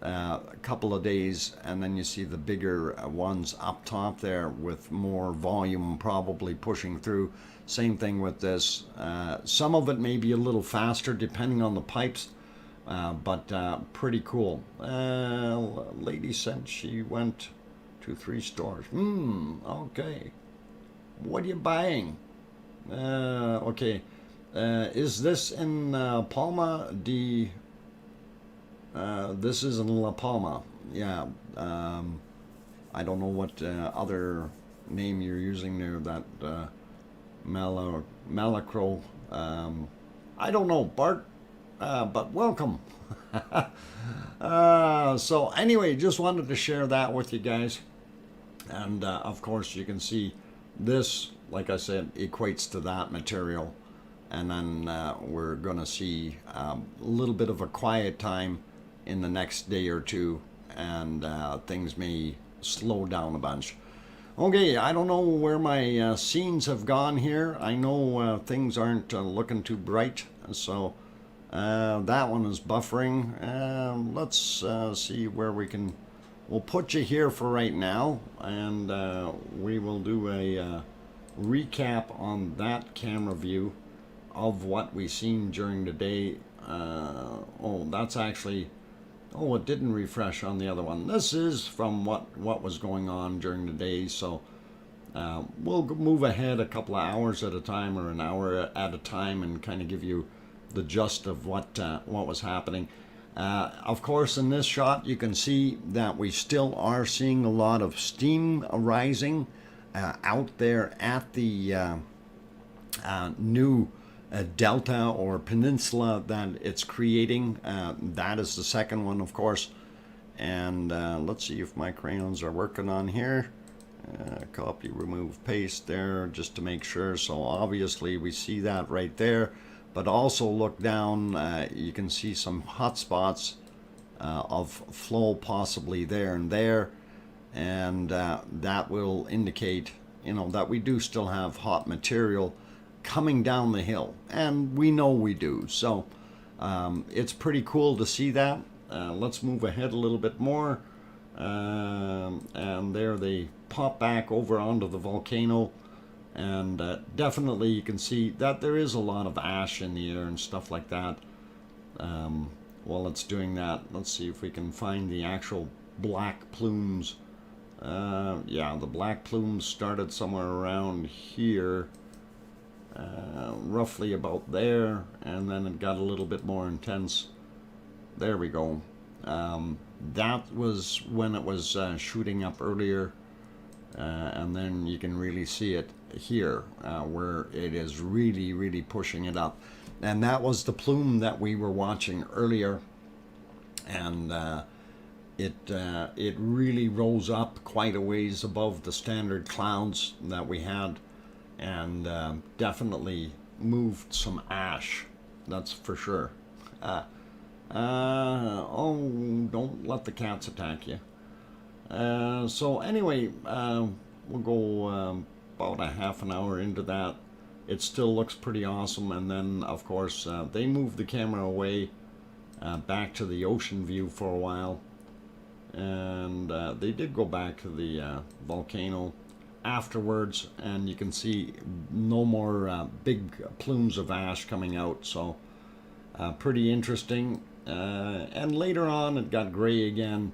a couple of days, and then you see the bigger ones up top there with more volume probably pushing through. Same thing with this. Some of it may be a little faster depending on the pipes, but pretty cool. Lady said she went to 3 stores. Okay. What are you buying? Okay. Is this in Palma? This is in La Palma. Yeah. I don't know what other name you're using there. That Malacro. I don't know, Bart. but welcome. So anyway, just wanted to share that with you guys. And of course, you can see this, like I said, equates to that material. And then we're going to see a little bit of a quiet time in the next day or two, and things may slow down a bunch. Okay, I don't know where my scenes have gone here. I know things aren't looking too bright, so that one is buffering. Let's see where we can. We'll put you here for right now, and we will do a recap on that camera view of what we seen during the day. Oh, that's actually. Oh, it didn't refresh on the other one. This is from what was going on during the day, so we'll move ahead a couple of hours at a time, or an hour at a time, and kind of give you the gist of what was happening. Of course, in this shot, you can see that we still are seeing a lot of steam rising out there at the new delta or peninsula that it's creating. That is the second one, of course. And let's see if my crayons are working on here. Copy, remove, paste there, just to make sure. So obviously we see that right there, but also look down, you can see some hot spots of flow possibly there and there, and that will indicate, you know, that we do still have hot material coming down the hill, and we know we do. So it's pretty cool to see that. Let's move ahead a little bit more, and there they pop back over onto the volcano, and definitely you can see that there is a lot of ash in the air and stuff like that. While it's doing that, let's see if we can find the actual black plumes. Yeah, the black plumes started somewhere around here. Roughly about there, and then it got a little bit more intense. There we go. That was when it was shooting up earlier, and then you can really see it here where it is really pushing it up, and that was the plume that we were watching earlier, and it really rose up quite a ways above the standard clouds that we had, and definitely moved some ash, that's for sure. Oh, don't let the cats attack you. So anyway, we'll go about a half an hour into that. It still looks pretty awesome, and then of course they moved the camera away back to the ocean view for a while, and they did go back to the volcano afterwards, and you can see no more big plumes of ash coming out, so pretty interesting. And later on it got gray again,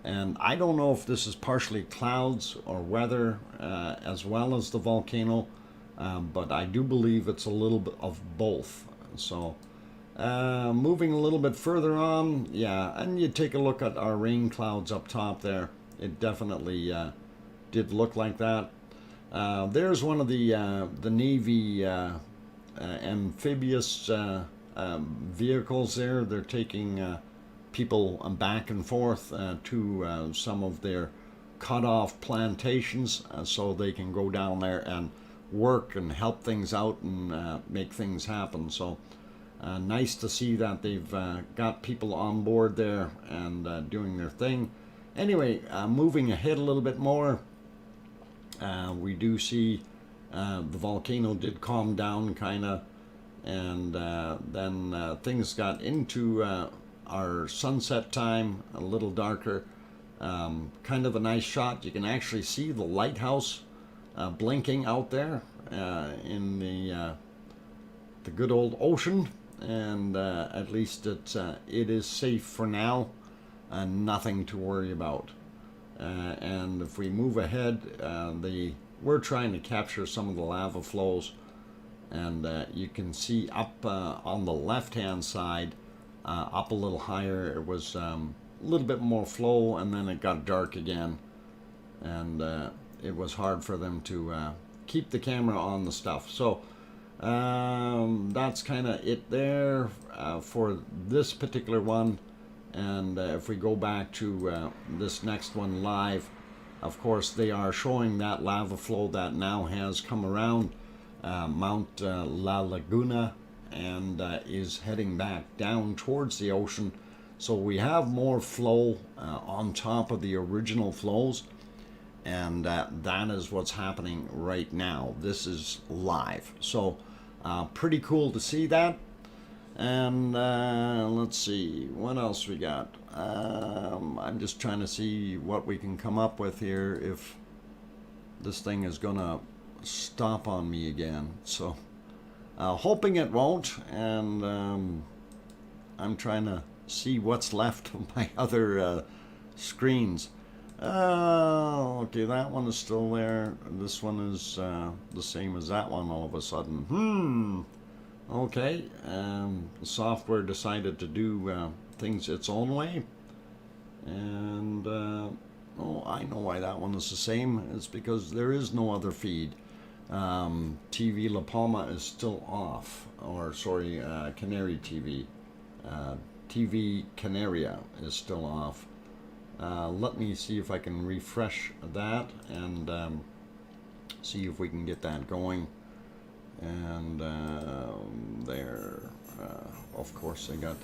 and I don't know if this is partially clouds or weather as well as the volcano, but I do believe it's a little bit of both. So moving a little bit further on, yeah, and you take a look at our rain clouds up top there, it definitely did look like that. There's one of the Navy amphibious vehicles there. They're taking people back and forth to some of their cut-off plantations, so they can go down there and work and help things out and make things happen. So nice to see that they've got people on board there and doing their thing. Anyway, moving ahead a little bit more, we do see the volcano did calm down kind of, and then things got into our sunset time, a little darker. Kind of a nice shot. You can actually see the lighthouse blinking out there in the good old ocean, and at least it is safe for now, and nothing to worry about. And if we move ahead, we're trying to capture some of the lava flows, and you can see up on the left hand side, up a little higher, it was a little bit more flow, and then it got dark again, and it was hard for them to keep the camera on the stuff. So That's kind of it there for this particular one. And if we go back to this next one live, of course they are showing that lava flow that now has come around Mount La Laguna and is heading back down towards the ocean. So we have more flow on top of the original flows, and that is what's happening right now. This is live, so pretty cool to see that. And let's see what else we got. I'm just trying to see what we can come up with here, if this thing is gonna stop on me again. So hoping it won't, and I'm trying to see what's left of my other screens. Okay, that one is still there. This one is the same as that one all of a sudden. Okay, the software decided to do things its own way. And oh, I know why that one is the same. It's because there is no other feed. TV La Palma is still off, or sorry, Canary TV. TV Canaria is still off. Let me see if I can refresh that and see if we can get that going. And there, of course, I got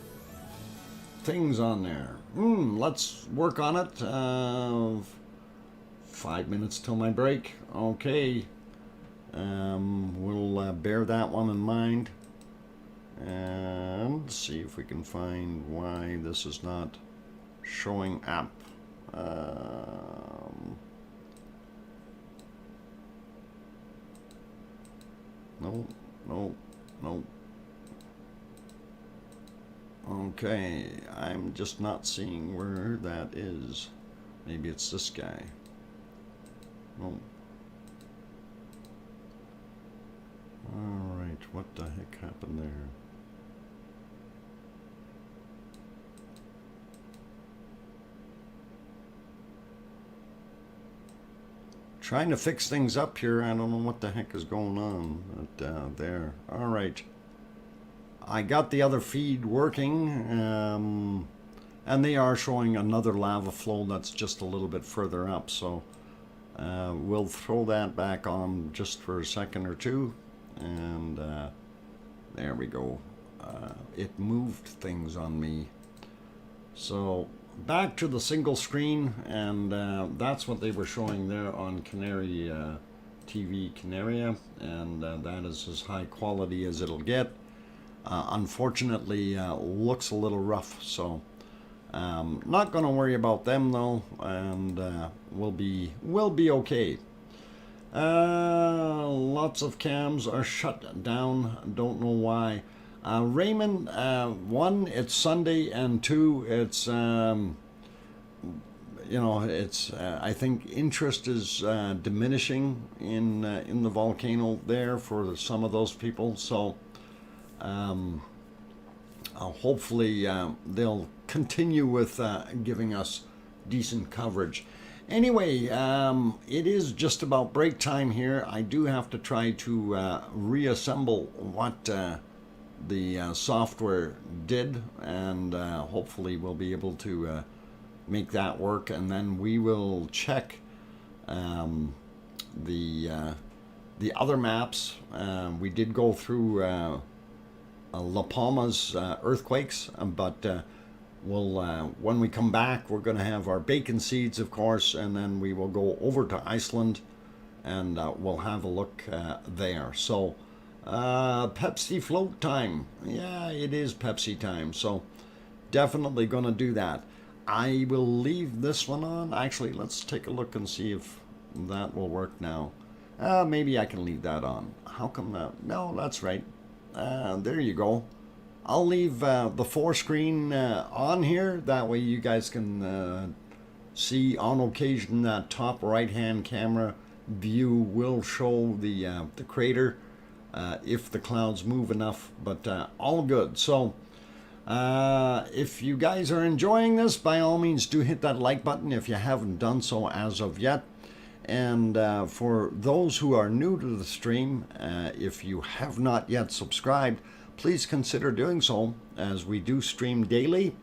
things on there. Let's work on it. 5 minutes till my break. Okay. We'll bear that one in mind. And see if we can find why this is not showing up. No. Okay, I'm just not seeing where that is. Maybe it's this guy. No. Alright, what the heck happened there? Trying to fix things up here. I don't know what the heck is going on. But there. All right. I got the other feed working, and they are showing another lava flow that's just a little bit further up. So we'll throw that back on just for a second or two, and there we go. It moved things on me. So back to the single screen, and that's what they were showing there on Canary TV Canaria, and that is as high quality as it'll get. Unfortunately, looks a little rough, so not gonna worry about them though, and we'll be okay. Lots of cams are shut down. Don't know why. Raymond, one, it's Sunday, and two, it's it's I think interest is diminishing in the volcano there for some of those people. So hopefully they'll continue with giving us decent coverage. Anyway, it is just about break time here. I do have to try to reassemble what the software did, and hopefully we'll be able to make that work, and then we will check the other maps. We did go through La Palma's earthquakes, but we'll when we come back, we're going to have our bacon seeds, of course, and then we will go over to Iceland, and we'll have a look there. So Pepsi float time. Yeah, it is Pepsi time, so definitely going to do that. I will leave this one on. Actually, let's take a look and see if that will work now. Maybe I can leave that on. How come that? No, that's right. There you go. I'll leave the 4 screen on here. That way you guys can see on occasion that top right hand camera view will show the crater if the clouds move enough, but all good. So if you guys are enjoying this, by all means do hit that like button if you haven't done so as of yet. And for those who are new to the stream, if you have not yet subscribed, please consider doing so, as we do stream daily.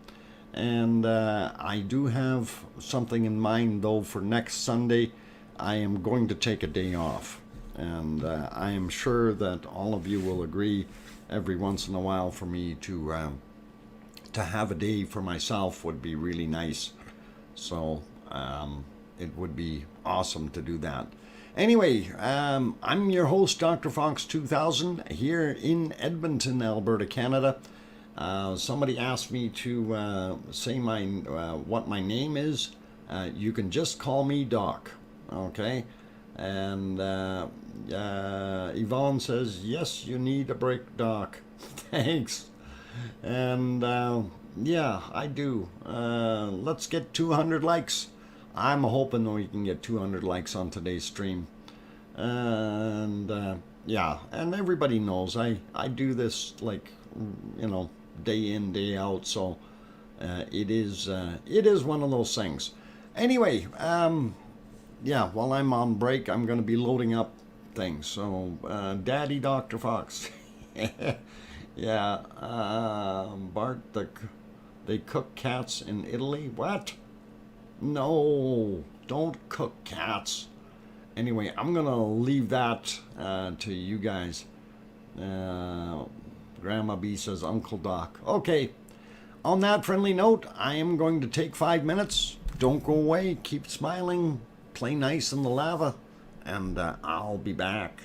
And I do have something in mind, though, for next Sunday. I am going to take a day off. And I am sure that all of you will agree every once in a while for me to have a day for myself would be really nice. So it would be awesome to do that. Anyway, I'm your host, DrFox2000, here in Edmonton, Alberta, Canada. Somebody asked me to say what my name is. You can just call me Doc, okay? And Yvonne says, yes, you need a break, Doc. Thanks. And yeah, I do. Let's get 200 likes. I'm hoping we can get 200 likes on today's stream. And yeah, and everybody knows I do this, like, you know, day in, day out. So it is one of those things. Anyway, yeah, while I'm on break, I'm going to be loading up things. So Daddy Dr. Fox. Yeah, Bart, they cook cats in Italy? What? No, don't cook cats. Anyway, I'm going to leave that to you guys. Grandma B says Uncle Doc. Okay, on that friendly note, I am going to take 5 minutes. Don't go away. Keep smiling. Play nice in the lava. And I'll be back.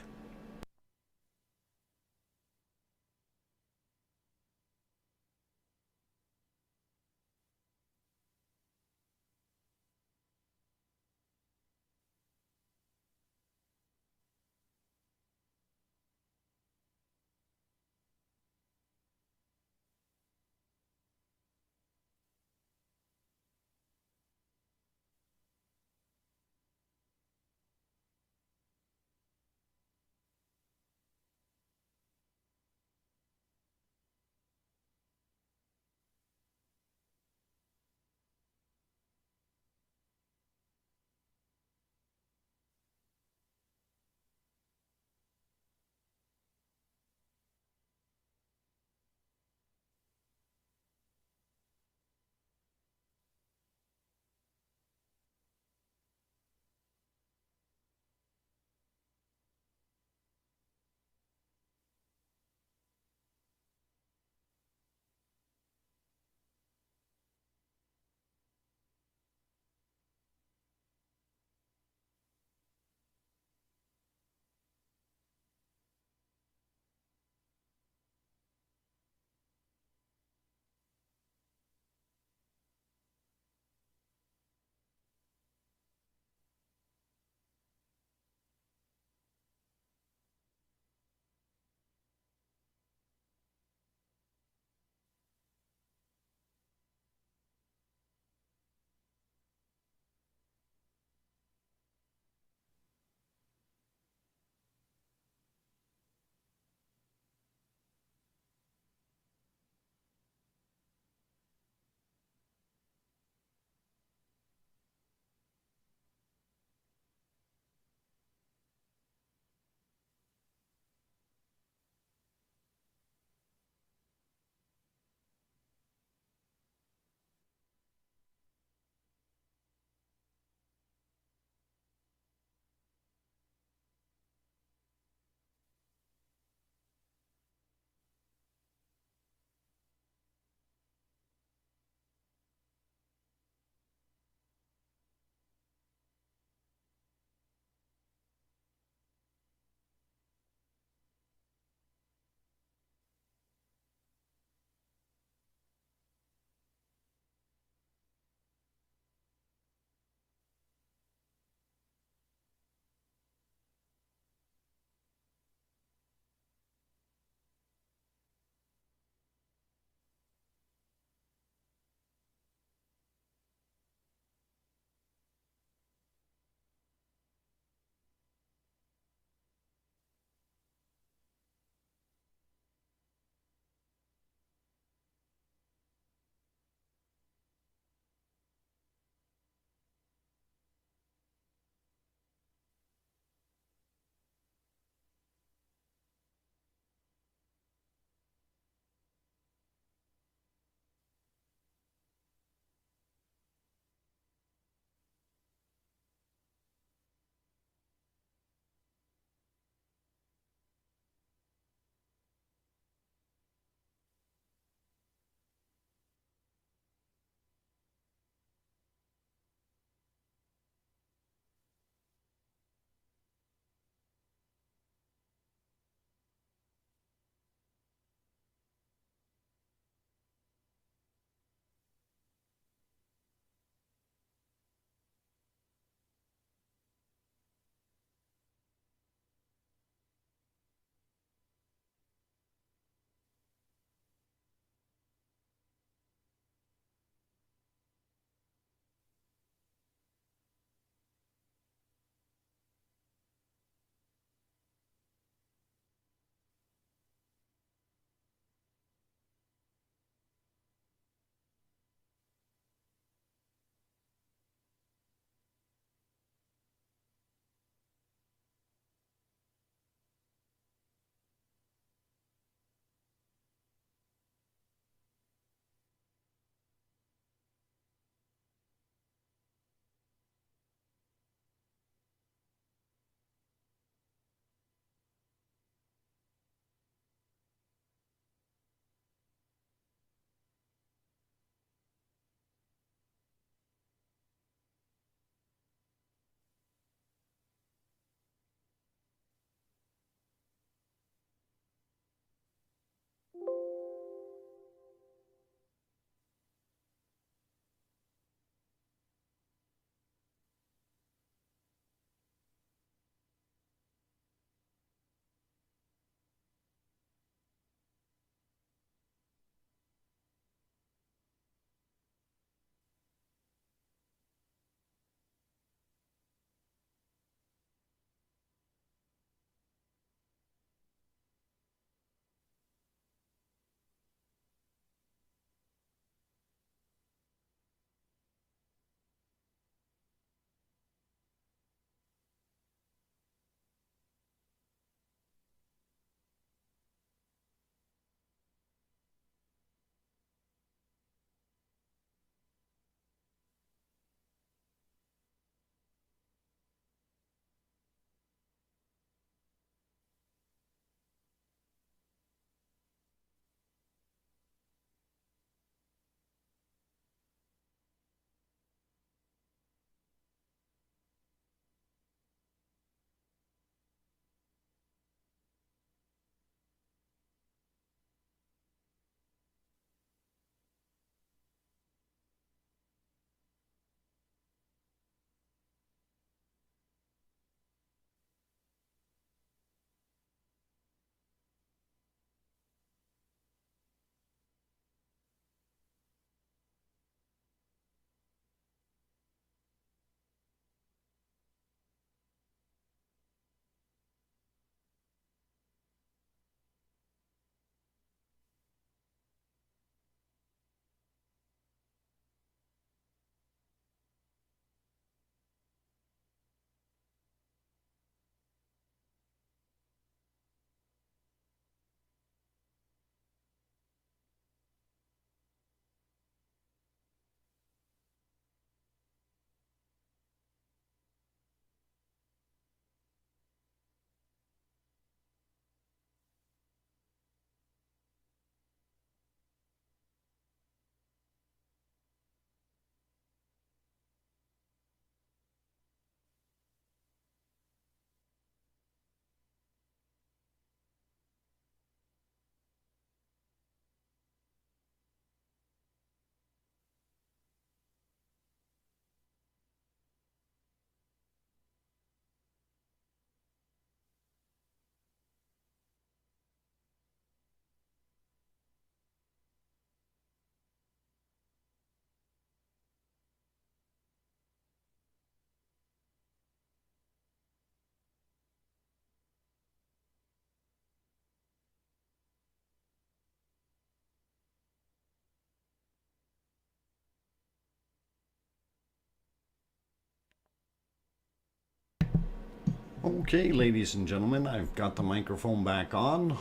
Okay, ladies and gentlemen, I've got the microphone back on,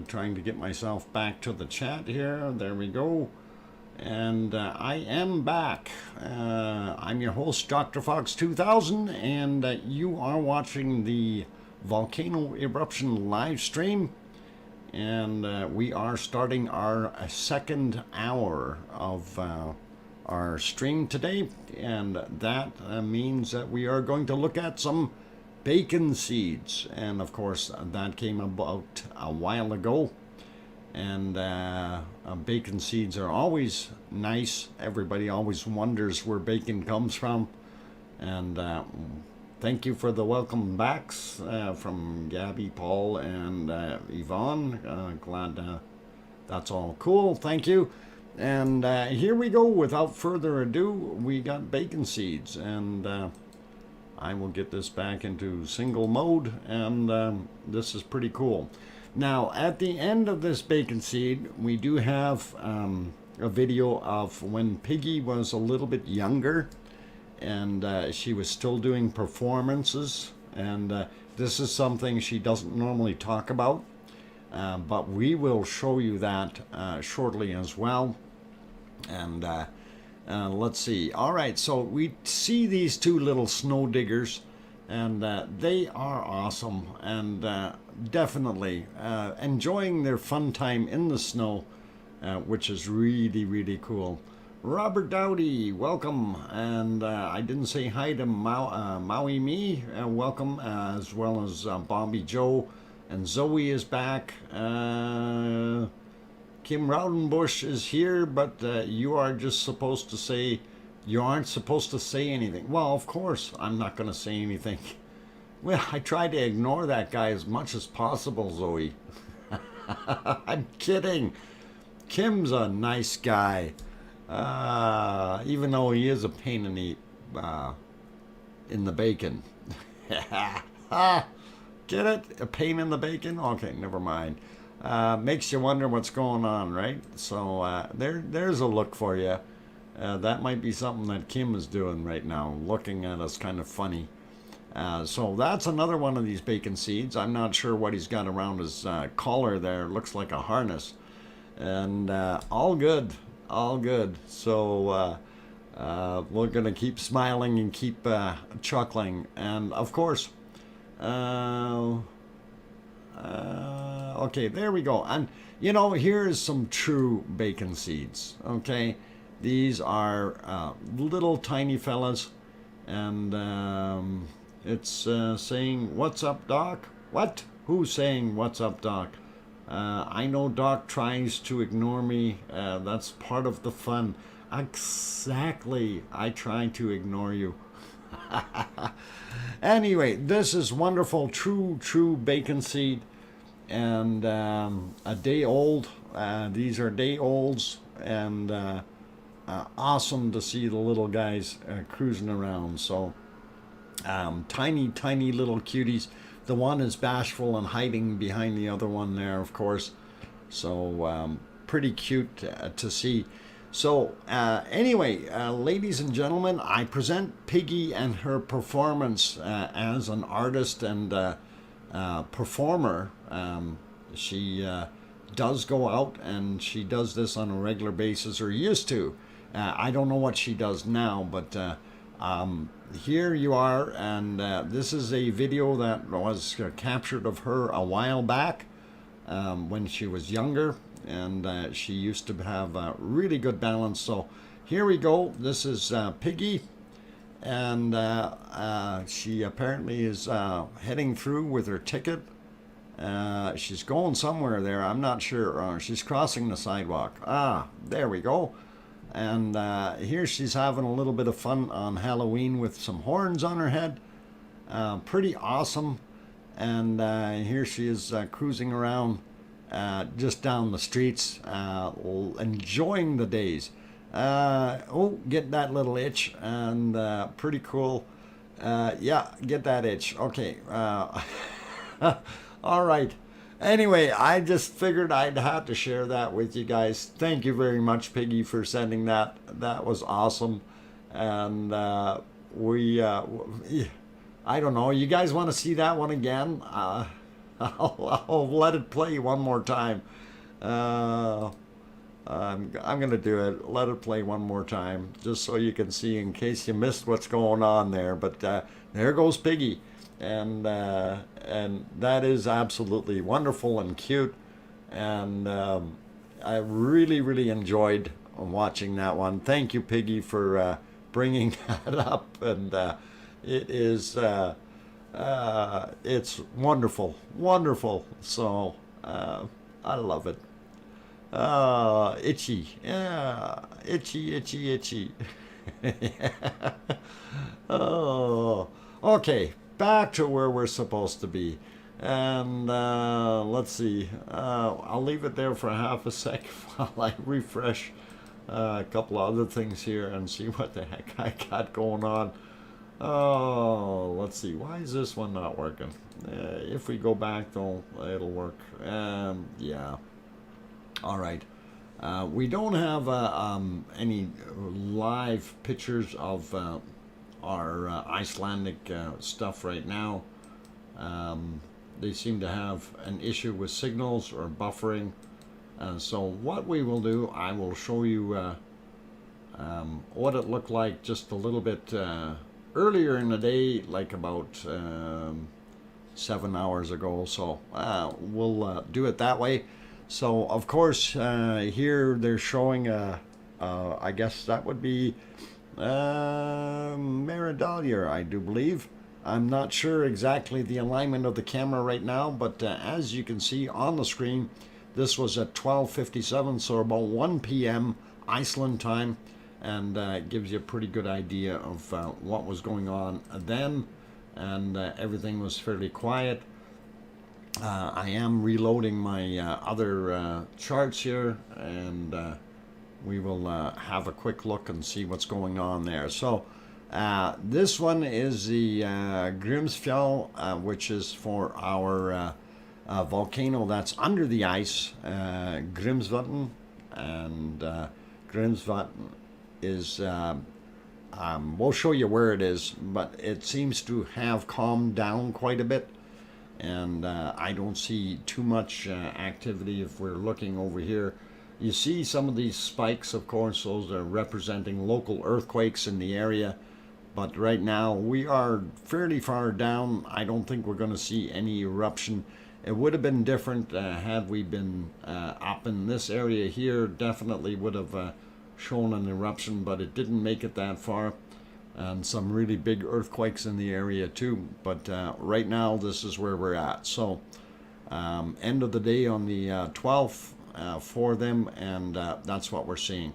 trying to get myself back to the chat here. There we go. And I am back. I'm your host, DrFox2000, and you are watching the Volcano Eruption live stream. And we are starting our second hour of our stream today. And that means that we are going to look at some bacon seeds, and of course that came about a while ago, and bacon seeds are always nice. Everybody always wonders where bacon comes from, and thank you for the welcome backs from Gabby, Paul, and Yvonne. Glad that's all cool. Thank you. And here we go. Without further ado, we got bacon seeds, and I will get this back into single mode, and this is pretty cool. Now, at the end of this bacon seed, we do have a video of when Piggy was a little bit younger, and she was still doing performances, and this is something she doesn't normally talk about, but we will show you that shortly as well. And let's see. All right, so we see these two little snow diggers, and they are awesome, and definitely enjoying their fun time in the snow, which is really, really cool. Robert Dowdy, welcome. And I didn't say hi to Maui Me, welcome, as well as Bobby Joe, and Zoe is back. Kim Raudenbush is here, but you are just supposed to say, you aren't supposed to say anything. Well, of course, I'm not going to say anything. Well, I try to ignore that guy as much as possible, Zoe. I'm kidding. Kim's a nice guy, even though he is a pain in the bacon. Get it? A pain in the bacon? Okay, never mind. Makes you wonder what's going on, right? So there's a look for you. That might be something that Kim is doing right now, looking at us kind of funny. So that's another one of these bacon seeds. I'm not sure what he's got around his collar there. Looks like a harness. And all good, all good. So we're going to keep smiling and keep chuckling. And of course, okay, there we go. And you know, here's some true bacon seeds. Okay, these are little tiny fellas, and it's saying, "What's up, Doc?" What? Who's saying, "What's up, Doc?" I know Doc tries to ignore me. That's part of the fun. Exactly. I try to ignore you. Anyway, this is wonderful, true bacon seed, and a day old. These are day olds, and awesome to see the little guys cruising around. So tiny little cuties. The one is bashful and hiding behind the other one there, of course. So pretty cute to see. So anyway, ladies and gentlemen, I present Piggy and her performance as an artist and performer. She does go out, and she does this on a regular basis, or used to. I don't know what she does now, but here you are, and this is a video that was captured of her a while back when she was younger, and she used to have really good balance. So here we go. This is Piggy, and she apparently is heading through with her ticket. She's going somewhere there. I'm not sure. She's crossing the sidewalk. There we go. And here she's having a little bit of fun on Halloween with some horns on her head. Pretty awesome. And here she is cruising around just down the streets, enjoying the days. Oh, get that little itch, and pretty cool. Yeah, get that itch. Okay. All right. Anyway, I just figured I'd have to share that with you guys. Thank you very much, Piggy, for sending that. That was awesome. And I don't know. You guys want to see that one again? I'll let it play one more time. I'm going to do it. Let it play one more time, just so you can see in case you missed what's going on there. But there goes Piggy. And that is absolutely wonderful and cute. And I really, really enjoyed watching that one. Thank you, Piggy, for bringing that up. And it is, it's wonderful, wonderful. So I love it. Itchy, yeah, itchy, itchy, itchy. Oh, okay, back to where we're supposed to be. And let's see, I'll leave it there for half a sec while I refresh a couple of other things here and see what the heck I got going on. Oh, let's see, why is this one not working? If we go back though, it'll work. Yeah. All right. We don't have any live pictures of our Icelandic stuff right now. They seem to have an issue with signals or buffering. So what we will do, I will show you what it looked like just a little bit earlier in the day, like about 7 hours ago. So we'll do it that way. So of course here they're showing I guess that would be Meridalia, I do believe. I'm not sure exactly the alignment of the camera right now, but as you can see on the screen, this was at 12:57, so about 1 p.m. Iceland time, and it gives you a pretty good idea of what was going on then, and everything was fairly quiet. I am reloading my other charts here, and we will have a quick look and see what's going on there. So this one is the Grímsfjall, which is for our volcano that's under the ice, Grímsvötn, and Grímsvötn is, we'll show you where it is, but it seems to have calmed down quite a bit. And I don't see too much activity if we're looking over here. You see some of these spikes, of course, those are representing local earthquakes in the area. But right now we are fairly far down. I don't think we're going to see any eruption. It would have been different had we been up in this area here. Definitely would have shown an eruption, but it didn't make it that far. And some really big earthquakes in the area too. But right now, this is where we're at. So end of the day on the 12th for them, and that's what we're seeing.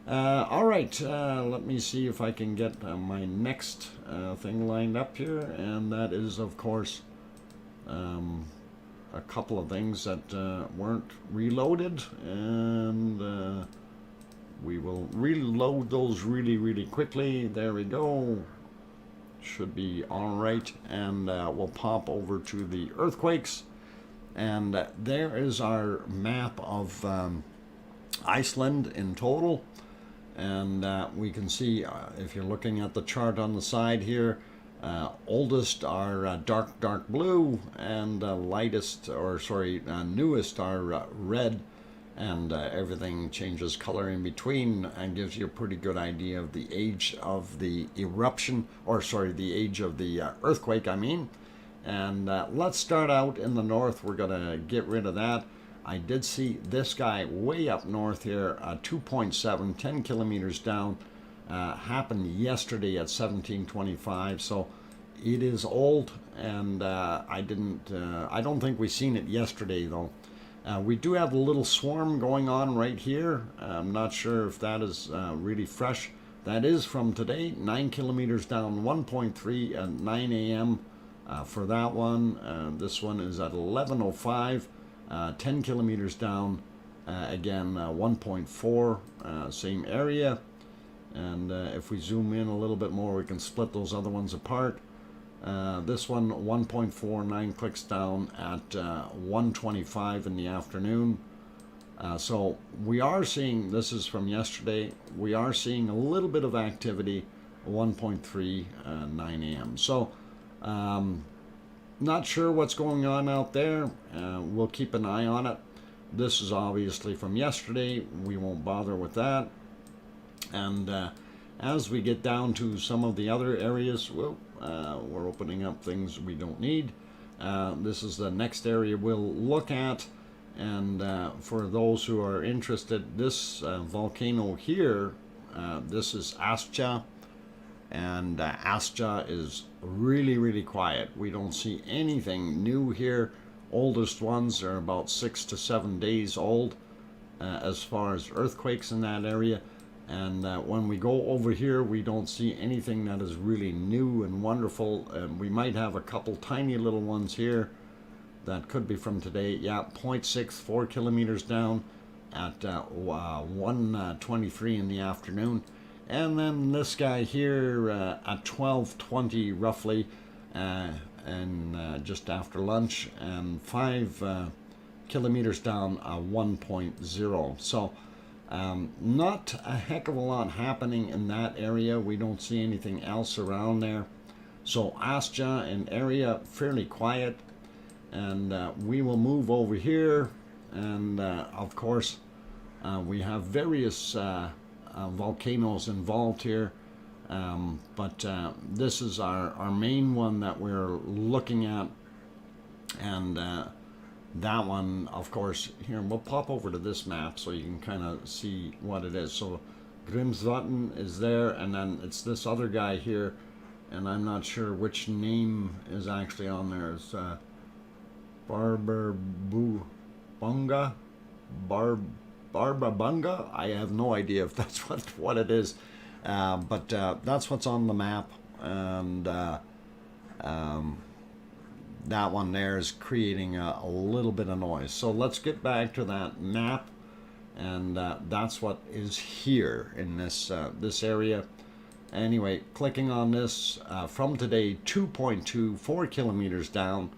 All right, let me see if I can get my next thing lined up here. And that is, of course, a couple of things that weren't reloaded. And we will reload those really, really quickly. There we go. Should be all right. And we'll pop over to the earthquakes. And there is our map of Iceland in total. And we can see, if you're looking at the chart on the side here, oldest are dark blue, and lightest, or sorry, newest are red. And everything changes color in between and gives you a pretty good idea of the age of the eruption, or sorry, the age of the earthquake, I mean. And let's start out in the north. We're going to get rid of that. I did see this guy way up north here, 2.7, 10 kilometers down, happened yesterday at 1725. So it is old, and I don't think we seen it yesterday though. We do have a little swarm going on right here. I'm not sure if that is really fresh. That is from today, 9 kilometers down, 1.3 at 9 a.m. For that one. This one is at 11:05, 10 kilometers down, again 1.4, same area. And if we zoom in a little bit more, we can split those other ones apart. This one 1.4, 9 clicks down at 1:25 in the afternoon. So we are seeing, this is from yesterday, we are seeing a little bit of activity, 1.3, 9 a.m. So Not sure what's going on out there. We'll keep an eye on it. This is obviously from yesterday. We won't bother with that. And as we get down to some of the other areas, well, we're opening up things we don't need. This is the next area we'll look at. And for those who are interested, this volcano here, this is Astja. And Astja is really, really quiet. We don't see anything new here. Oldest ones are about 6 to 7 days old as far as earthquakes in that area. And when we go over here, we don't see anything that is really new and wonderful. We might have a couple tiny little ones here that could be from today. Yeah, 0.64 kilometers down at 1:23 in the afternoon. And then this guy here at 12:20 roughly, and just after lunch, and 5 kilometers down 1.0. So not a heck of a lot happening in that area. We don't see anything else around there. So Astja and area fairly quiet, and we will move over here, and of course we have various volcanoes involved here, but this is our main one that we're looking at, and that one, of course, here we'll pop over to this map so you can kind of see what it is. So Grimsvatn is there, and then it's this other guy here, and I'm not sure which name is actually on there. It's Barbabunga, Barbabunga. I have no idea if that's what it is, but that's what's on the map, and that one there is creating a little bit of noise. So let's get back to that map, and that's what is here in this this area. Anyway, clicking on this from today, 2.24 kilometers down,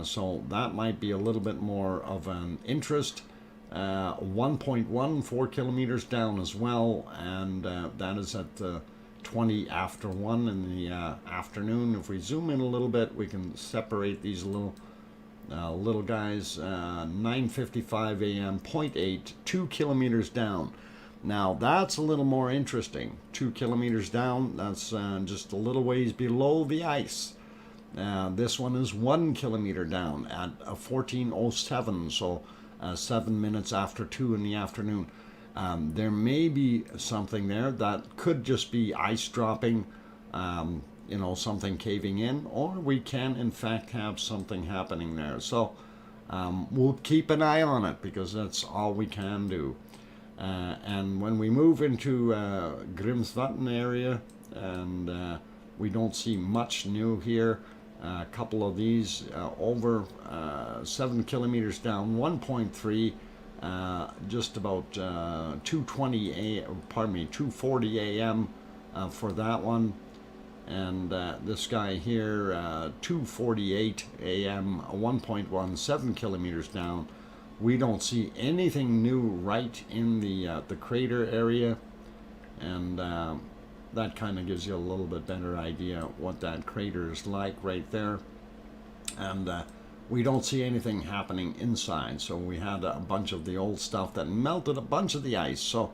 so that might be a little bit more of an interest. 1.14 kilometers down as well, and that is at 20 after 1 in the afternoon. If we zoom in a little bit, we can separate these little guys. 9:55 a.m. 0.8, 2 kilometers down. Now that's a little more interesting. 2 kilometers down, that's just a little ways below the ice. This one is 1 kilometer down at 14:07, so 7 minutes after 2 in the afternoon. There may be something there that could just be ice dropping, you know, something caving in, or we can in fact have something happening there. So we'll keep an eye on it, because that's all we can do. And when we move into Grimsvatn area, and we don't see much new here. A couple of these over 7 kilometers down, 1.3, just about 2:40 a.m. For that one, and this guy here 2:48 a.m. 1.17 kilometers down. We don't see anything new right in the crater area, and that kind of gives you a little bit better idea what that crater is like right there. And we don't see anything happening inside. So we had a bunch of the old stuff that melted a bunch of the ice. So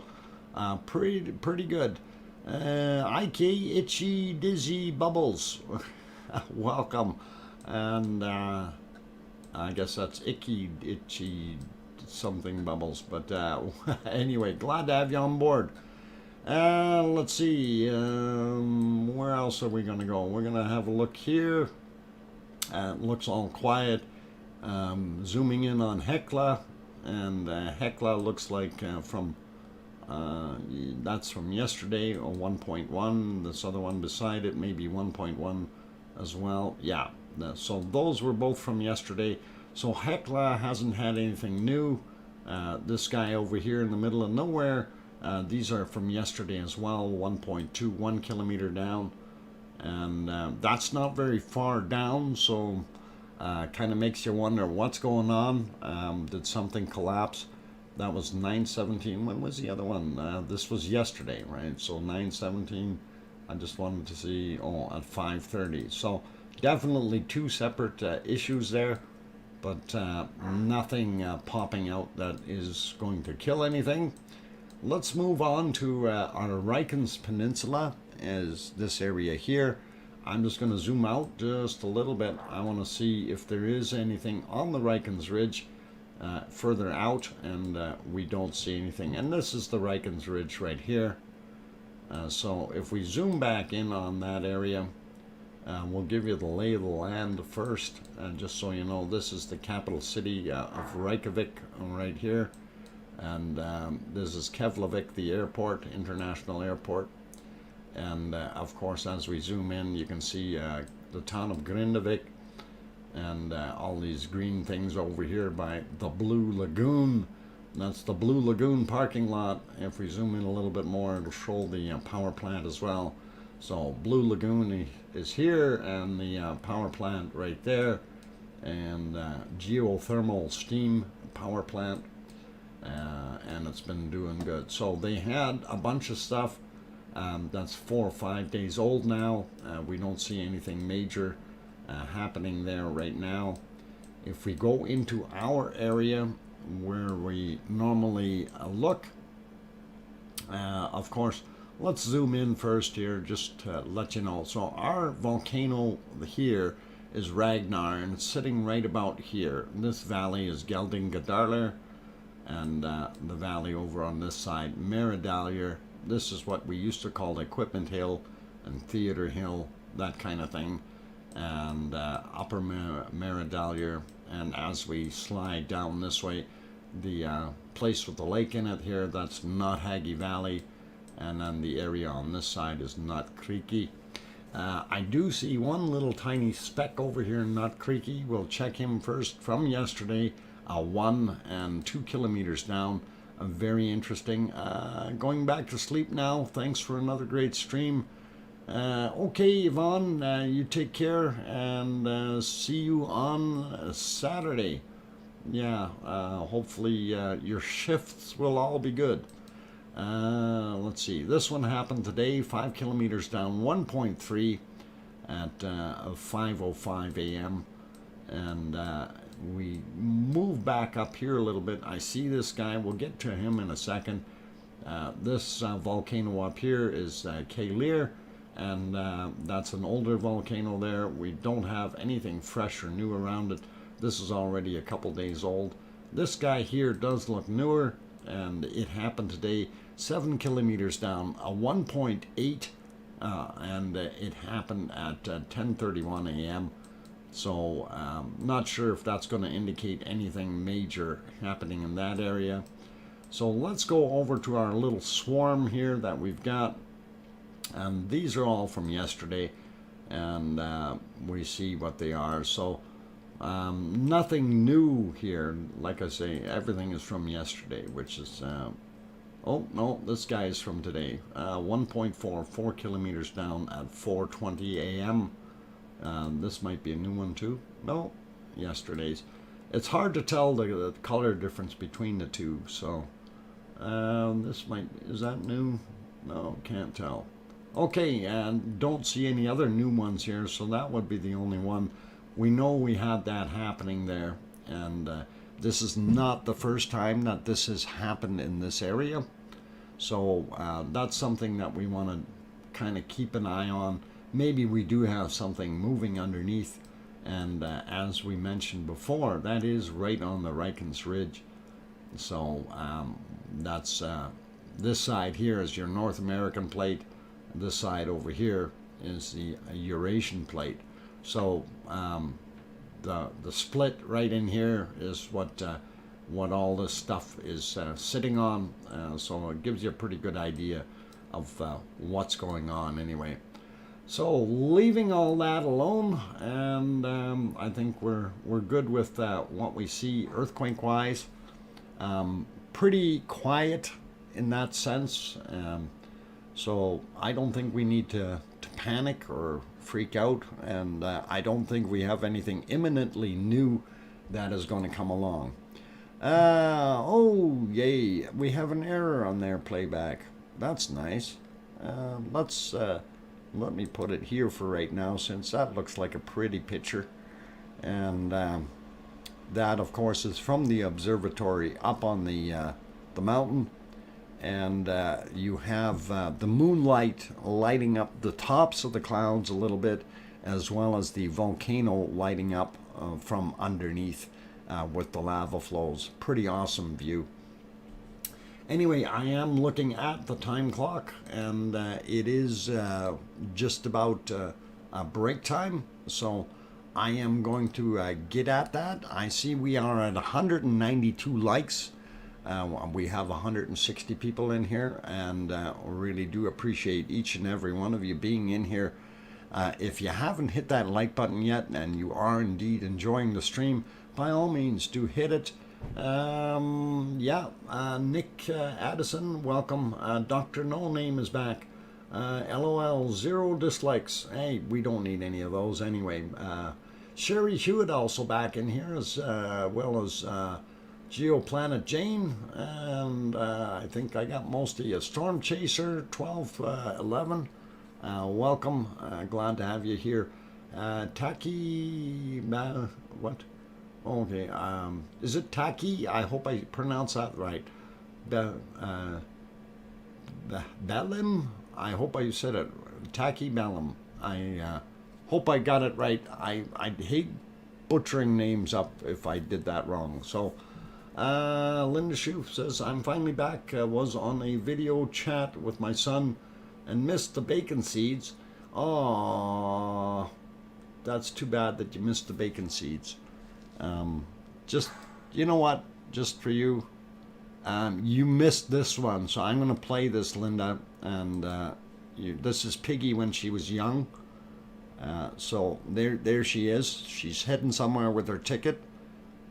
pretty good. Ike, Itchy, Dizzy, Bubbles. Welcome. And I guess that's Icky, Itchy, something Bubbles. But anyway, glad to have you on board. Let's see, where else are we going to go? We're going to have a look here. It looks all quiet. Zooming in on Hekla, and Hekla looks like from that's from yesterday, or 1.1. This other one beside it, maybe 1.1 as well. Yeah, so those were both from yesterday. So Hekla hasn't had anything new. This guy over here in the middle of nowhere, these are from yesterday as well, 1.21 kilometer down, and that's not very far down, so kind of makes you wonder what's going on. Did something collapse? That was 9:17. When was the other one? This was yesterday, right? So 9:17. I just wanted to see, at 5:30. So Definitely two separate issues there, but nothing popping out that is going to kill anything. Let's move on to our Rikens Peninsula, as this area here. I'm just going to zoom out just a little bit. I want to see if there is anything on the Rikens Ridge further out, and we don't see anything. And this is the Rikens Ridge right here. So if we zoom back in on that area, we'll give you the lay of the land first, just so you know. This is the capital city of Reykjavik right here, and this is Keflavik, the airport, international airport. And of course, as we zoom in, you can see the town of Grindavik, and all these green things over here by the Blue Lagoon. That's the Blue Lagoon parking lot. If we zoom in a little bit more, it'll show the power plant as well. So Blue Lagoon is here, and the power plant right there, and geothermal steam power plant, and it's been doing good. So they had a bunch of stuff that's 4 or 5 days old now. We don't see anything major happening there right now. If we go into our area where we normally look, of course, let's zoom in first here just to let you know. So our volcano here is Ragnar, and it's sitting right about here. This valley is Geldingadarler, and the valley over on this side, Meridalier. This is what we used to call Equipment Hill and Theater Hill, that kind of thing, and Upper Meridalier. And as we slide down this way, the place with the lake in it here, that's Nothaggy Valley, and then the area on this side is Nut Creeky. I do see one little tiny speck over here in Nut Creeky. We'll check him first from yesterday, 1 and 2 kilometers down. Very interesting. Going back to sleep now. Thanks for another great stream. Okay, Yvonne, you take care, and see you on Saturday. Yeah, hopefully your shifts will all be good. Let's see. This one happened today, 5 kilometers down, 1.3 at 5:05 a.m. And we move back up here a little bit. I see this guy. We'll get to him in a second. This volcano up here is Keilir, and that's an older volcano there. We don't have anything fresh or new around it. This is already a couple days old. This guy here does look newer, and it happened today, 7 kilometers down, a 1.8, and it happened at 10:31 a.m. So not sure if that's going to indicate anything major happening in that area. So let's go over to our little swarm here that we've got, and these are all from yesterday, and we see what they are. So nothing new here. Like I say, everything is from yesterday, which is oh no, this guy is from today. 1.4, 4 kilometers down at 4:20 a.m. This might be a new one too. No, yesterday's. It's hard to tell the color difference between the two. So this might, is that new? No, can't tell. Okay, and don't see any other new ones here, so that would be the only one. We know we had that happening there, and this is not the first time that this has happened in this area. So that's something that we want to kind of keep an eye on. Maybe we do have something moving underneath, and as we mentioned before, that is right on the Rikens Ridge. So that's this side here is your North American plate. This side over here is the Eurasian plate. So the split right in here is what all this stuff is sitting on. So it gives you a pretty good idea of what's going on anyway. So leaving all that alone, and I think we're good with what we see earthquake-wise. Pretty quiet in that sense. So I don't think we need to panic or freak out, and I don't think we have anything imminently new that is going to come along. Oh yay, we have an error on their playback. That's nice. Let's let me put it here for right now, since that looks like a pretty picture. And that, of course, is from the observatory up on the mountain. And you have the moonlight lighting up the tops of the clouds a little bit, as well as the volcano lighting up from underneath with the lava flows. Pretty awesome view. Anyway, I am looking at the time clock, and it is just about break time. So I am going to get at that. I see we are at 192 likes. We have 160 people in here, and really do appreciate each and every one of you being in here. If you haven't hit that like button yet, and you are indeed enjoying the stream, by all means do hit it. Nick Addison, welcome. Dr. No Name is back. LOL, 0 dislikes. Hey, we don't need any of those anyway. Sherry Hewitt also back in here, as well as Geoplanet Jane, and I think I got most of you. Storm Chaser 1211, welcome. Glad to have you here. Taki, what? Okay, is it Taki? I hope I pronounced that right. Belim? I hope I said it. Taki Belim. I hope I got it right. I hate butchering names up if I did that wrong. So, Linda Schoof says, I'm finally back. Was on a video chat with my son and missed the bacon seeds. Oh, that's too bad that you missed the bacon seeds. Just, you know what, just for you, you missed this one, so I'm going to play this, Linda, and this is Piggy when she was young. So there she is. She's heading somewhere with her ticket,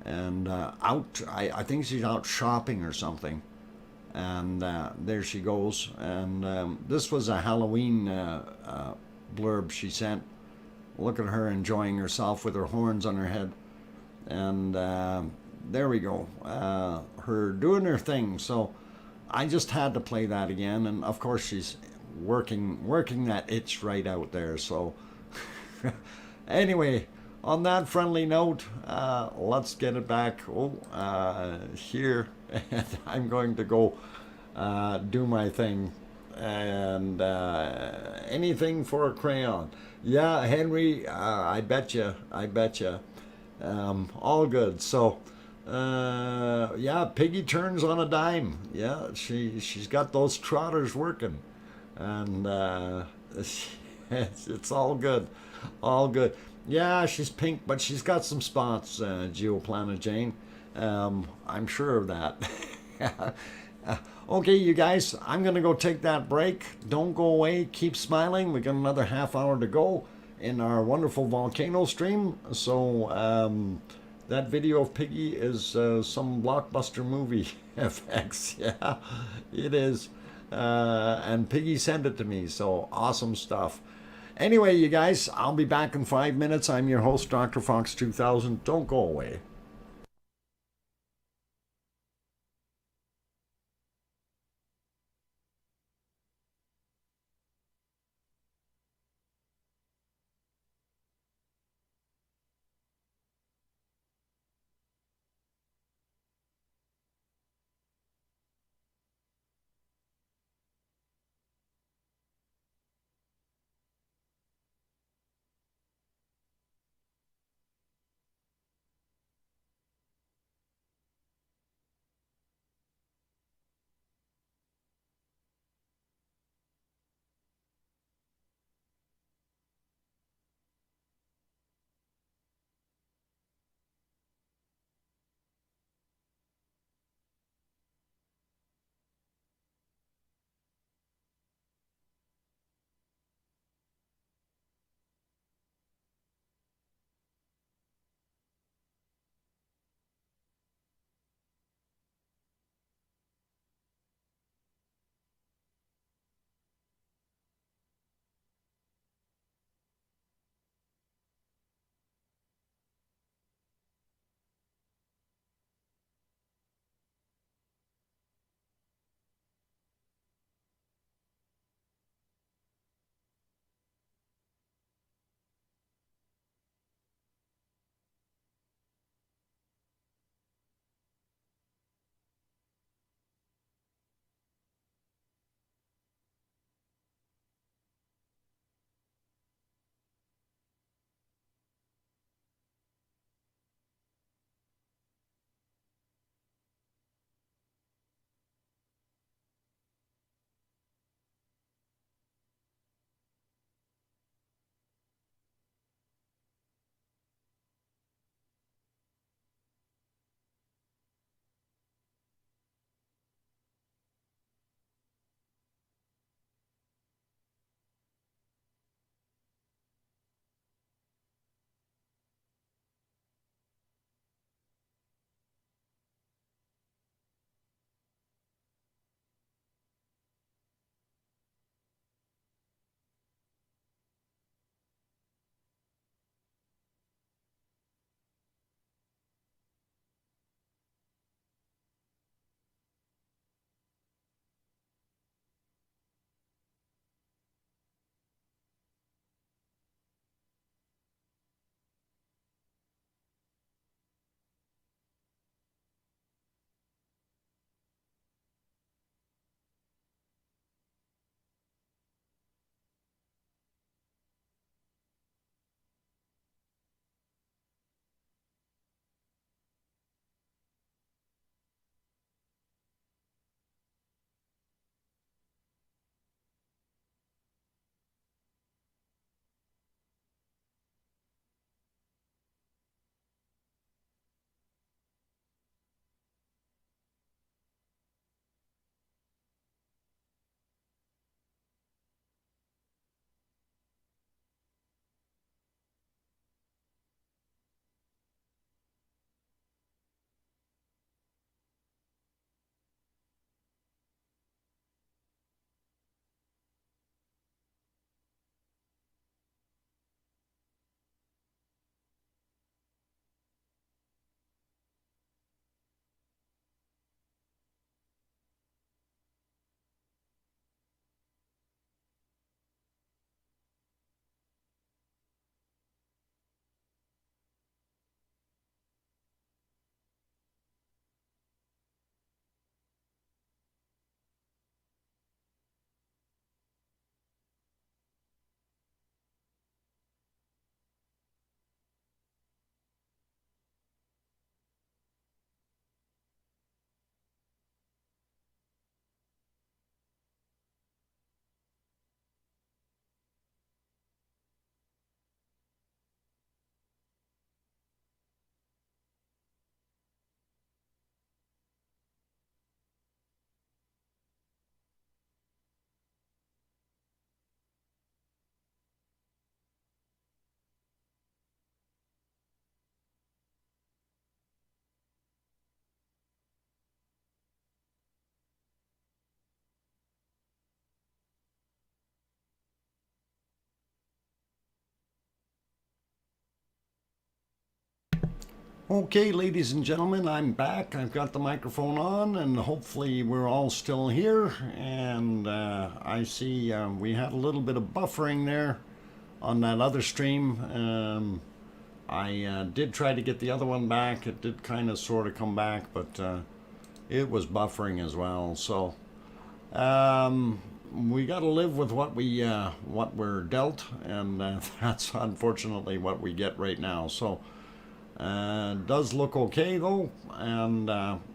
and I think she's out shopping or something, and there she goes. And this was a Halloween blurb she sent. Look at her enjoying herself with her horns on her head. And there we go, her doing her thing. So I just had to play that again, and of course she's working that itch right out there. So anyway, on that friendly note, let's get it back here, and I'm going to go do my thing. And anything for a crayon. Yeah, Henry, I bet you. All good. So, yeah, Piggy turns on a dime. Yeah, she's got those trotters working, and it's all good, all good. Yeah, she's pink, but she's got some spots. Geoplanet Jane, I'm sure of that. Okay, you guys, I'm gonna go take that break. Don't go away. Keep smiling. We got another half hour to go in our wonderful volcano stream. So that video of Piggy is some blockbuster movie FX. Yeah, it is. And Piggy sent it to me, so awesome stuff. Anyway, you guys, I'll be back in 5 minutes. I'm your host, DrFox2000. Don't go away. Okay, ladies and gentlemen, I'm back. I've got the microphone on, and hopefully we're all still here. And I see we had a little bit of buffering there on that other stream. I did try to get the other one back. It did kind of sort of come back, but it was buffering as well. So we got to live with what we're dealt, and that's unfortunately what we get right now. So. Does look okay though, and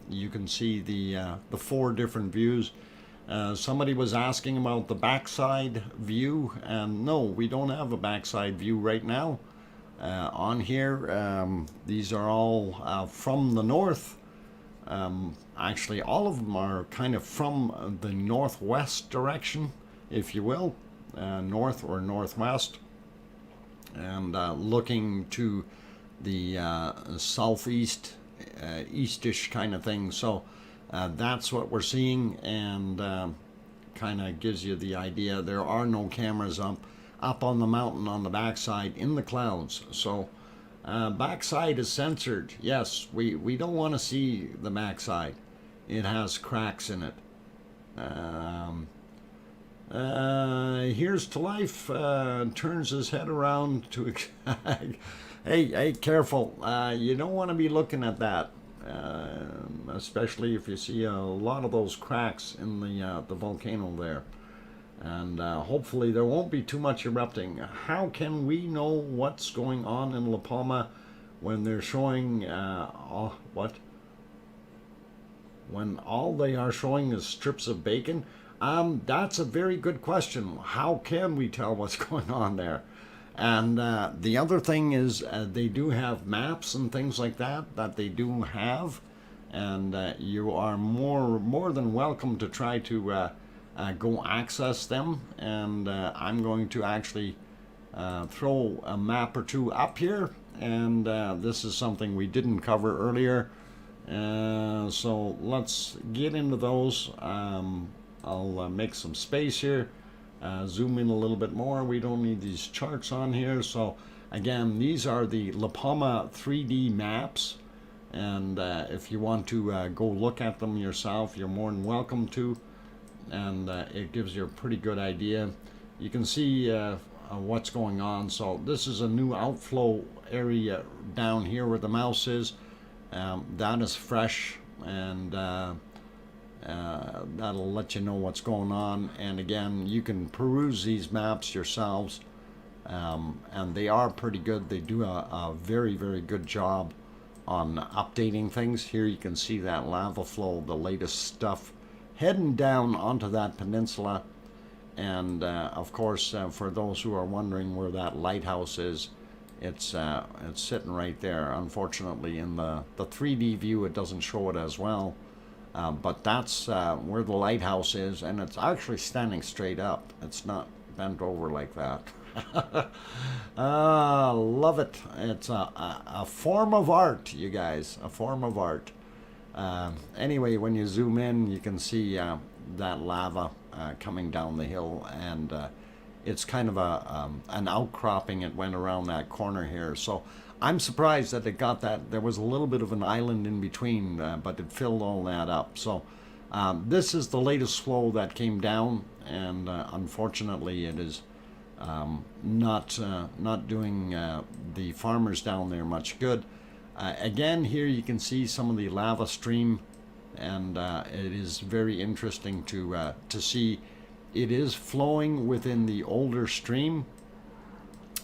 you can see the 4 different views. Somebody was asking about the backside view, and no, we don't have a backside view right now on here. These are all from the north. Actually, all of them are kind of from the northwest direction, if you will, north or northwest, and looking to the southeast, eastish kind of thing. So that's what we're seeing, and kind of gives you the idea. There are no cameras up on the mountain on the backside in the clouds. So backside is censored. Yes, we don't want to see the backside. It has cracks in it. Here's to life. Turns his head around to Hey, careful. You don't want to be looking at that, especially if you see a lot of those cracks in the volcano there. And hopefully there won't be too much erupting. How can we know what's going on in La Palma when they're showing, when all they are showing is strips of bacon? That's a very good question. How can we tell what's going on there? And the other thing is they do have maps and things like that they do have, and you are more than welcome to try to go access them. And I'm going to actually throw a map or two up here, and this is something we didn't cover earlier, so let's get into those. I'll make some space here. Zoom in a little bit more. We don't need these charts on here. So again, these are the La Palma 3D maps, and if you want to go look at them yourself, you're more than welcome to, and it gives you a pretty good idea. You can see what's going on. So this is a new outflow area down here where the mouse is. That is fresh, and that'll let you know what's going on. And again, you can peruse these maps yourselves, and they are pretty good. They do a very, very good job on updating things. Here you can see that lava flow, the latest stuff heading down onto that peninsula. And of course, for those who are wondering where that lighthouse is, it's sitting right there. Unfortunately, in the 3D view, it doesn't show it as well. But that's where the lighthouse is, and it's actually standing straight up. It's not bent over like that. Love it. It's a form of art, you guys, a form of art. Anyway, when you zoom in, you can see that lava coming down the hill, and it's kind of an outcropping. It went around that corner here. So I'm surprised that it got that. There was a little bit of an island in between, but it filled all that up. So this is the latest flow that came down, and unfortunately it is not doing the farmers down there much good. Again, here you can see some of the lava stream, and it is very interesting to see. It is flowing within the older stream,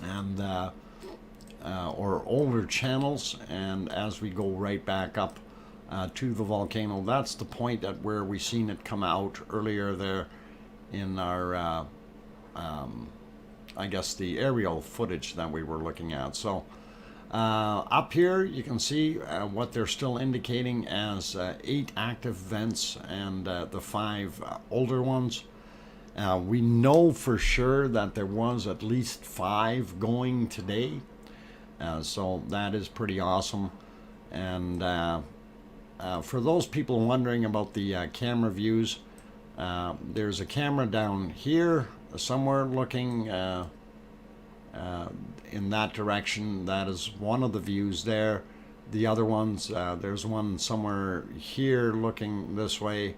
and or older channels, and as we go right back up to the volcano, that's the point at where we seen it come out earlier there in our I guess the aerial footage that we were looking at. So up here you can see what they're still indicating as 8 active vents, and the 5 older ones. We know for sure that there was at least 5 going today. So that is pretty awesome. And for those people wondering about the camera views, there's a camera down here somewhere looking in that direction. That is one of the views there. the other ones. There's one somewhere here looking this way,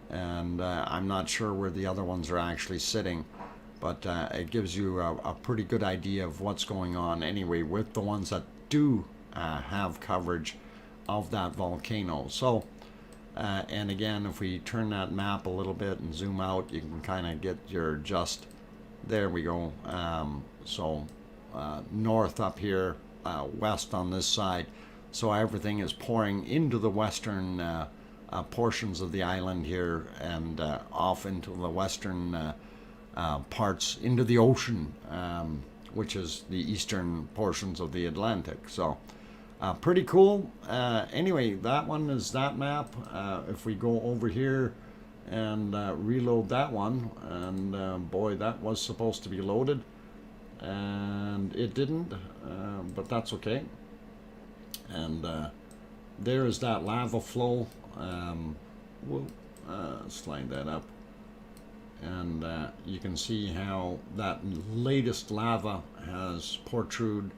and I'm not sure where the other ones are actually sitting, but it gives you a pretty good idea of what's going on anyway with the ones that do have coverage of that volcano. So and again, if we turn that map a little bit and zoom out, you can kind of get your there we go. So north up here, west on this side, so everything is pouring into the western portions of the island here, and off into the western parts, into the ocean, which is the eastern portions of the Atlantic. So pretty cool. Anyway, that one is that map. If we go over here and reload that one, and boy, that was supposed to be loaded and it didn't, but that's okay. And there is that lava flow. We'll slide that up, and you can see how that latest lava has protruded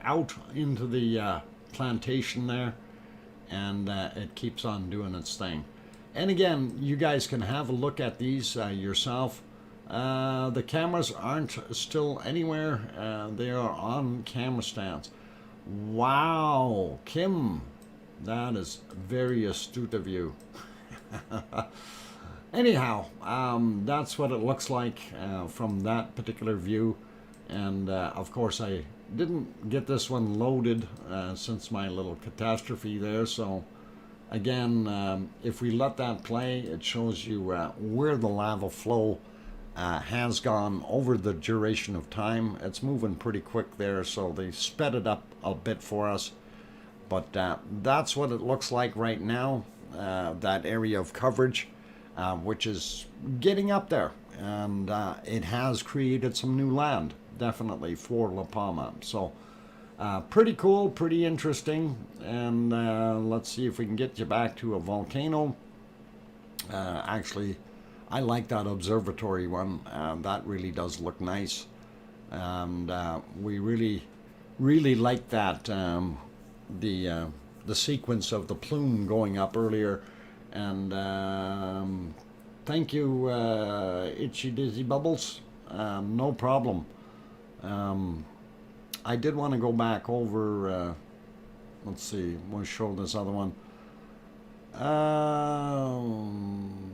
out into the plantation there, and it keeps on doing its thing. And again, you guys can have a look at these yourself. The cameras aren't still anywhere. They are on camera stands. Wow, Kim, that is very astute of you. Anyhow, that's what it looks like from that particular view. And of course, I didn't get this one loaded since my little catastrophe there. So again, if we let that play, it shows you where the lava flow has gone over the duration of time. It's moving pretty quick there, so they sped it up a bit for us. But that's what it looks like right now, that area of coverage, which is getting up there. And it has created some new land, definitely, for La Palma. So pretty cool, pretty interesting. And let's see if we can get you back to a volcano. Actually, I like that observatory one. That really does look nice. And we really like that, the sequence of the plume going up earlier. And thank you, Itchy Dizzy Bubbles. No problem. I did want to go back over, let's see, we'll show this other one.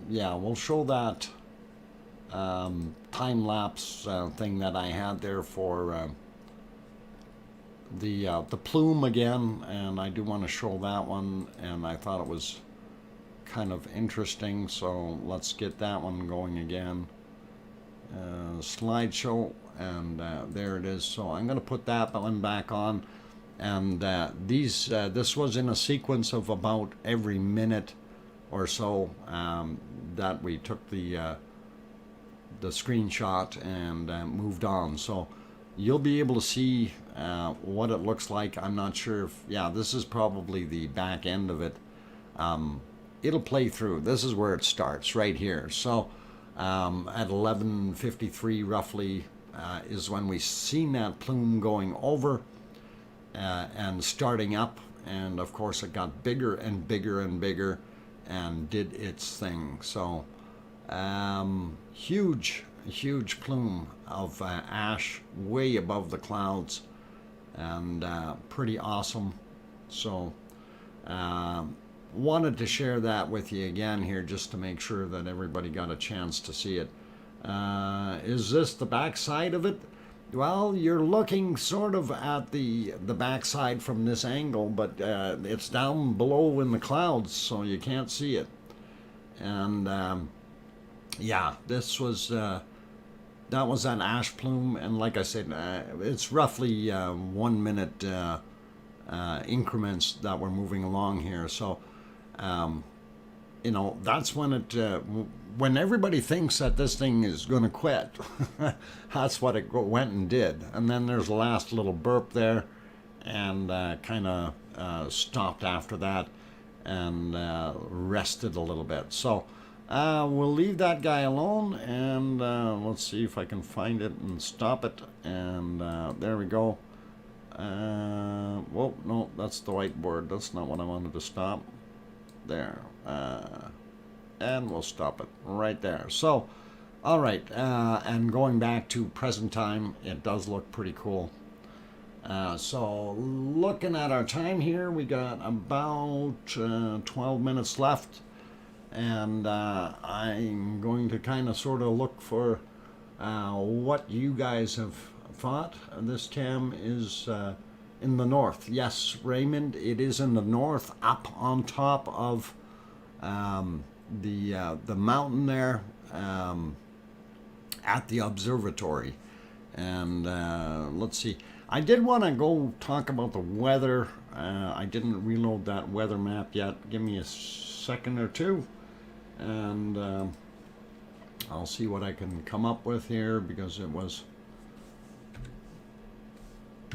Yeah, we'll show that time-lapse thing that I had there for the plume again, and I do want to show that one, and I thought it was kind of interesting, so let's get that one going again. Slideshow, and there it is. So I'm going to put that one back on, and this was in a sequence of about every minute or so that we took the screenshot and moved on. So you'll be able to see what it looks like. I'm not sure if, yeah, this is probably the back end of it. It'll play through. This is where it starts, right here. So at 11:53 roughly is when we seen that plume going over and starting up, and of course it got bigger and bigger and bigger and did its thing. So huge plume of ash way above the clouds, and pretty awesome. So wanted to share that with you again here, just to make sure that everybody got a chance to see it. Is this the backside of it? Well, you're looking sort of at the backside from this angle, but it's down below in the clouds, so you can't see it. And yeah, this was that was that ash plume, and like I said, it's roughly 1 minute increments that we're moving along here. So you know, that's when it when everybody thinks that this thing is going to quit, that's what it went and did. And then there's the last little burp there, and kind of stopped after that, and rested a little bit. So we'll leave that guy alone, and let's see if I can find it and stop it. And there we go. Whoa, no, that's the whiteboard. That's not what I wanted to stop. There. And we'll stop it right there. So, all right. And going back to present time, it does look pretty cool. So, looking at our time here, we got about 12 minutes left. And I'm going to kind of sort of look for what you guys have thought. This cam is in the north. Yes, Raymond, it is in the north, up on top of the mountain there at the observatory. And let's see. I did want to go talk about the weather. I didn't reload that weather map yet. Give me a second or two, and I'll see what I can come up with here, because it was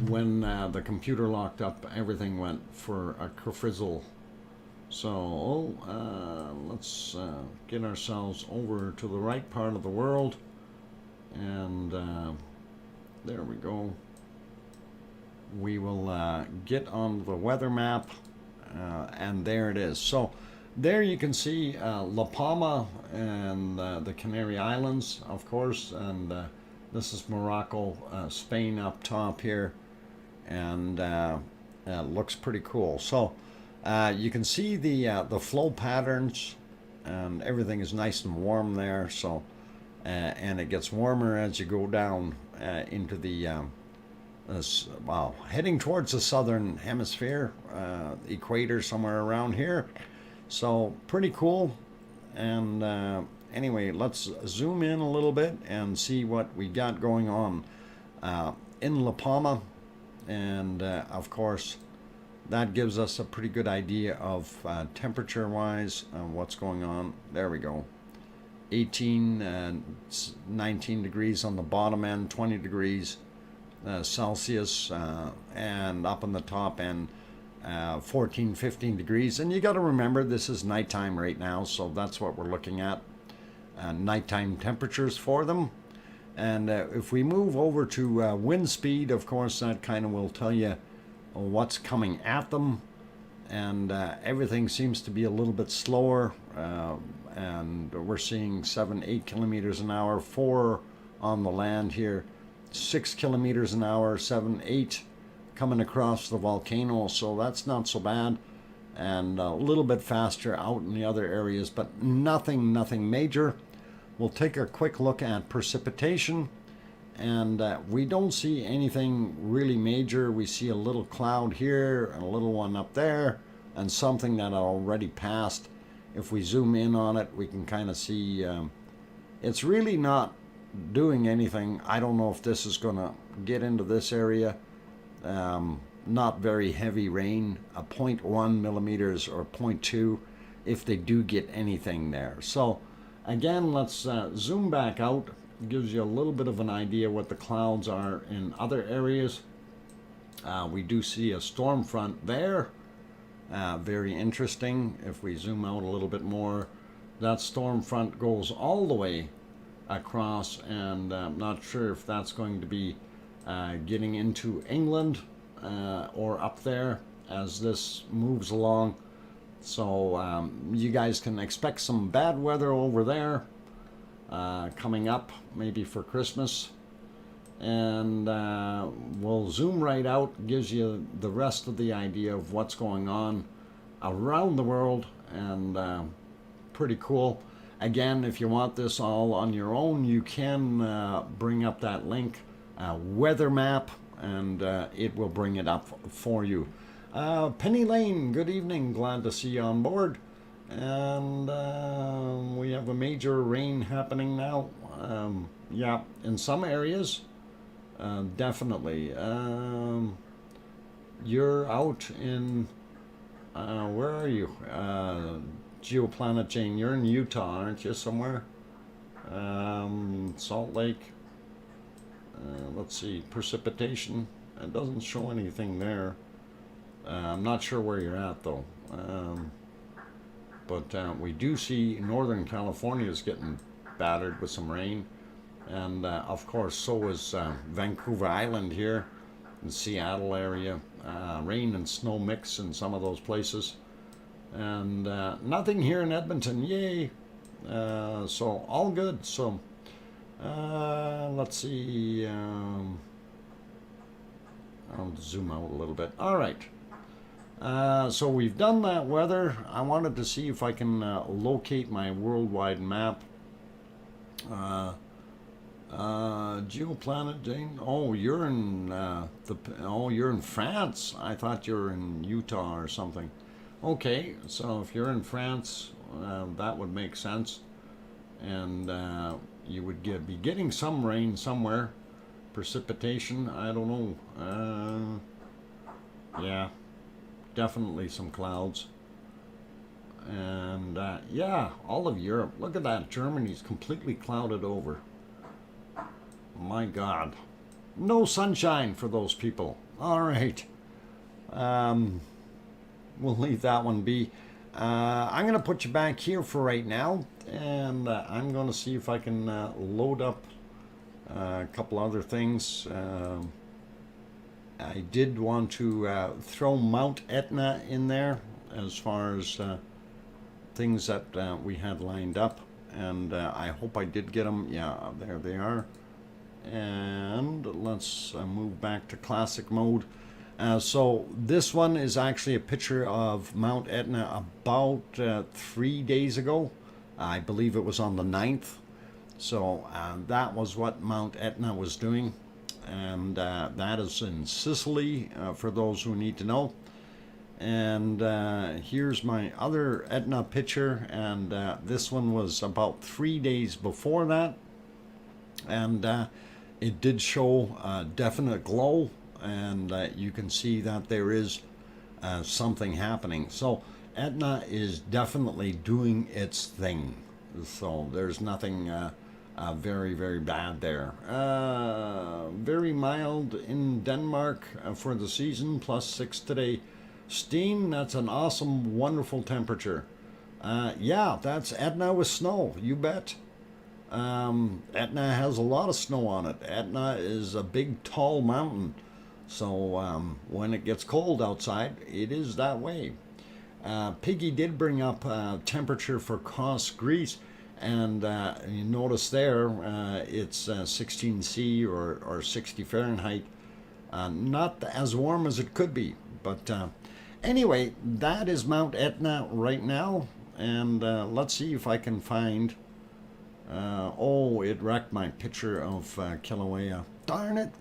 when the computer locked up, everything went for a kerfizzle. So let's get ourselves over to the right part of the world, and there we go. We will get on the weather map, and there it is. So there you can see La Palma and the Canary Islands, of course, and this is Morocco, Spain up top here, and it looks pretty cool. So you can see the flow patterns, and everything is nice and warm there. So and it gets warmer as you go down into the heading towards the southern hemisphere, equator somewhere around here. So pretty cool. And anyway, let's zoom in a little bit and see what we got going on in La Palma. And of course, that gives us a pretty good idea of temperature wise what's going on. There we go. 18 and 19 degrees on the bottom end, 20 degrees Celsius, and up on the top end 14, 15 degrees. And you got to remember, this is nighttime right now, so that's what we're looking at, nighttime temperatures for them. And if we move over to wind speed, of course, that kind of will tell you what's coming at them. And everything seems to be a little bit slower, and we're seeing 7-8 kilometers an hour, 4 on the land here, 6 kilometers an hour, 7-8 coming across the volcano, so that's not so bad. And a little bit faster out in the other areas, but nothing major. We'll take a quick look at precipitation, and we don't see anything really major. We see a little cloud here and a little one up there, and something that already passed. If we zoom in on it, we can kind of see it's really not doing anything. I don't know if this is going to get into this area. Not very heavy rain, 0.1 millimeters or 0.2 if they do get anything there. So again, let's zoom back out. It gives you a little bit of an idea what the clouds are in other areas. We do see a storm front there. Very interesting. If we zoom out a little bit more, that storm front goes all the way across, and I'm not sure if that's going to be getting into England or up there as this moves along. So you guys can expect some bad weather over there coming up, maybe for Christmas. And we'll zoom right out, gives you the rest of the idea of what's going on around the world, and pretty cool. Again, if you want this all on your own, you can bring up that link, weather map, and it will bring it up for you. Penny Lane, good evening, glad to see you on board. And we have a major rain happening now. Yeah, in some areas. Definitely. You're out in, where are you? Geoplanet Jane, you're in Utah, aren't you, somewhere? Salt Lake. Let's see, precipitation. It doesn't show anything there. I'm not sure where you're at, though. But we do see Northern California is getting battered with some rain. And of course, so is Vancouver Island here. the Seattle area. Rain and snow mix in some of those places. And nothing here in Edmonton, yay. So all good. So let's see. I'll zoom out a little bit. All right. So we've done that weather. I wanted to see if I can locate my worldwide map. Geoplanet, Jane. Oh, you're in you're in France. I thought you were in Utah or something. Okay, so if you're in France, that would make sense, and you would be getting some rain somewhere. Precipitation, I don't know. Yeah, definitely some clouds. And yeah, all of Europe. Look at that. Germany's completely clouded over. My God. No sunshine for those people. All right. We'll leave that one be. I'm going to put you back here for right now. And I'm going to see if I can load up a couple other things. I did want to throw Mount Etna in there as far as things that we had lined up. And I hope I did get them. Yeah, there they are. And let's move back to classic mode. So this one is actually a picture of Mount Etna about 3 days ago. I believe it was on the 9th. So that was what Mount Etna was doing. And that is in Sicily, for those who need to know. And here's my other Etna picture. And this one was about 3 days before that. And it did show a definite glow, and you can see that there is something happening. So Etna is definitely doing its thing. So there's nothing very, very bad there. Very mild in Denmark for the season, +6 today. Steen, that's an awesome, wonderful temperature. Yeah, that's Etna with snow, you bet. Etna has a lot of snow on it. Etna is a big, tall mountain. So when it gets cold outside, it is that way. Piggy did bring up temperature for Kos, Greece. And you notice there, it's 16 C or 60 Fahrenheit. Not as warm as it could be. But anyway, that is Mount Etna right now. And let's see if I can find... oh, it wrecked my picture of Kilauea. Darn it!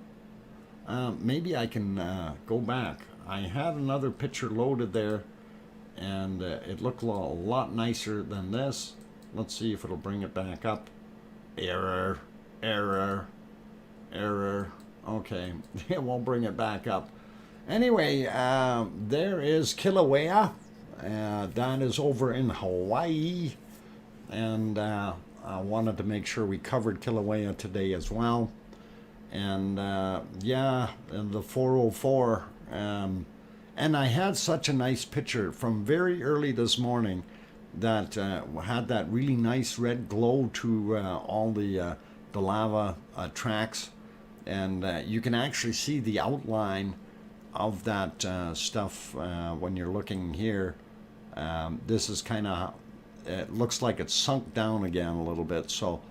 Maybe I can go back. I had another picture loaded there, and it looked a lot nicer than this. Let's see if it'll bring it back up. Error, error, error. Okay, it won't bring it back up. Anyway, there is Kilauea. That is over in Hawaii, and I wanted to make sure we covered Kilauea today as well. And yeah, the 404. And I had such a nice picture from very early this morning that had that really nice red glow to all the lava tracks. And you can actually see the outline of that stuff when you're looking here. This is kind of... It looks like it's sunk down again a little bit, so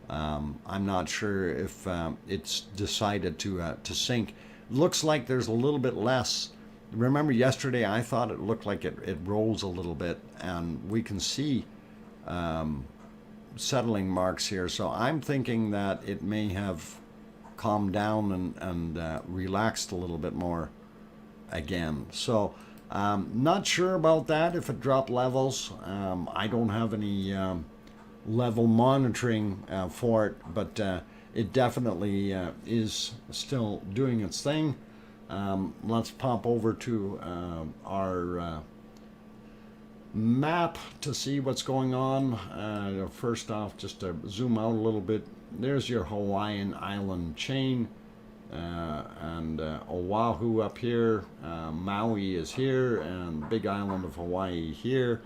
I'm not sure if it's decided to sink. Looks like there's a little bit less. Remember yesterday I thought it looked like it rose a little bit, and we can see settling marks here. So I'm thinking that it may have calmed down and relaxed a little bit more again. So not sure about that, if it dropped levels. I don't have any level monitoring for it, but it definitely is still doing its thing. Let's pop over to our map to see what's going on. First off, just to zoom out a little bit, there's your Hawaiian island chain. And Oahu up here, Maui is here, and Big Island of Hawaii here.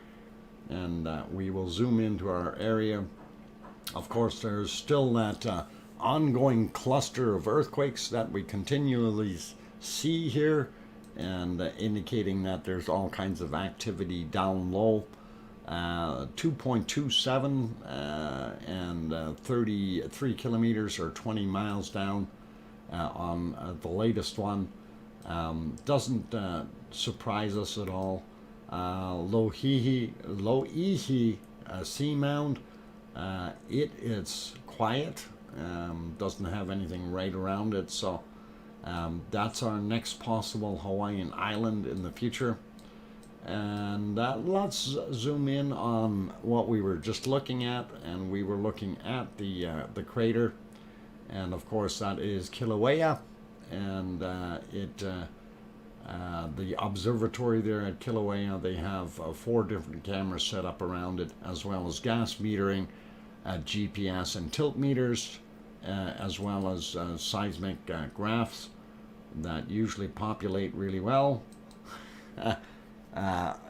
And we will zoom into our area. Of course, there's still that ongoing cluster of earthquakes that we continually sea here, and indicating that there's all kinds of activity down low. 2.27 and 33 kilometers or 20 miles down on the latest one. Doesn't surprise us at all. Loihi seamound, it is quiet, doesn't have anything right around it, so that's our next possible Hawaiian island in the future. And let's zoom in on what we were just looking at, and we were looking at the crater, and of course that is Kilauea, and the observatory there at Kilauea, they have 4 different cameras set up around it, as well as gas metering, GPS and tilt meters, as well as seismic graphs that usually populate really well.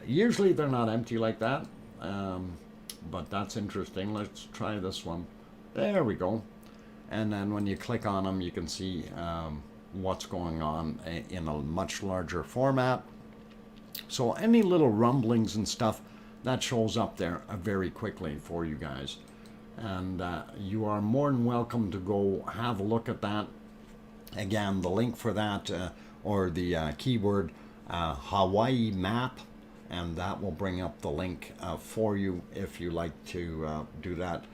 Usually they're not empty like that, but that's interesting. Let's try this one. There we go. And then when you click on them, you can see what's going on in a much larger format. So any little rumblings and stuff, that shows up there very quickly for you guys. And you are more than welcome to go have a look at that. Again, the link for that, or the keyword Hawaii map, and that will bring up the link for you if you like to do that.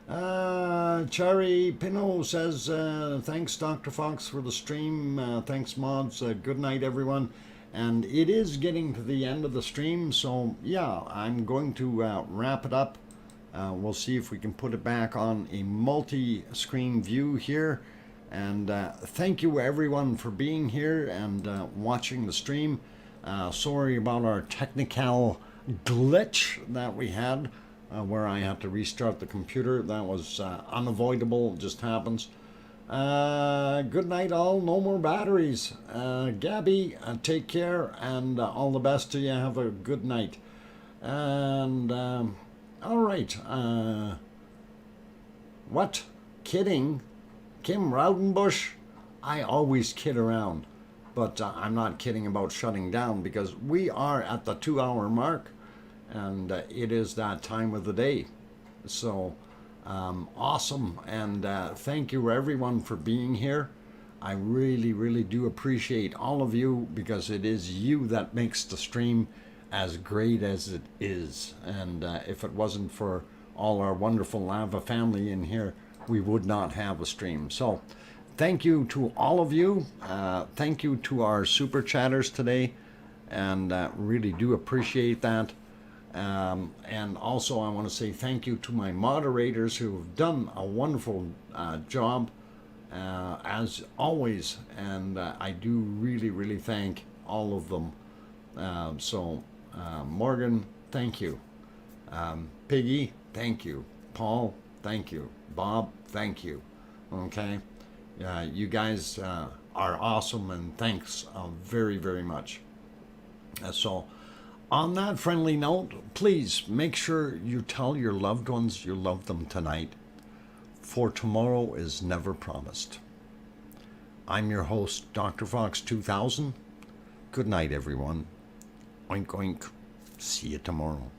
Chari Pino says, thanks Dr. Fox for the stream. Thanks mods. Good night everyone. And it is getting to the end of the stream, so yeah, I'm going to wrap it up. We'll see if we can put it back on a multi-screen view here. And thank you everyone for being here and watching the stream. Sorry about our technical glitch that we had, where I had to restart the computer. That was unavoidable, just happens. Good night all, no more batteries. Gabby, take care, and all the best to you. Have a good night. And all right, what? Kidding? Kim Raudenbush? I always kid around, but I'm not kidding about shutting down, because we are at the 2-hour mark, and it is that time of the day. So awesome, and thank you everyone for being here. I really, really do appreciate all of you, because it is you that makes the stream as great as it is. And if it wasn't for all our wonderful lava family in here, we would not have a stream. So thank you to all of you. Thank you to our super chatters today, and really do appreciate that. And also I want to say thank you to my moderators who have done a wonderful job as always, and I do really, really thank all of them. Morgan, thank you. Piggy, thank you. Paul, thank you. Bob, thank you. Okay, you guys are awesome, and thanks very, very much. So on that friendly note, please make sure you tell your loved ones you love them tonight, for tomorrow is never promised. I'm your host, DrFox2000. Good night, everyone. Oink, oink. See you tomorrow.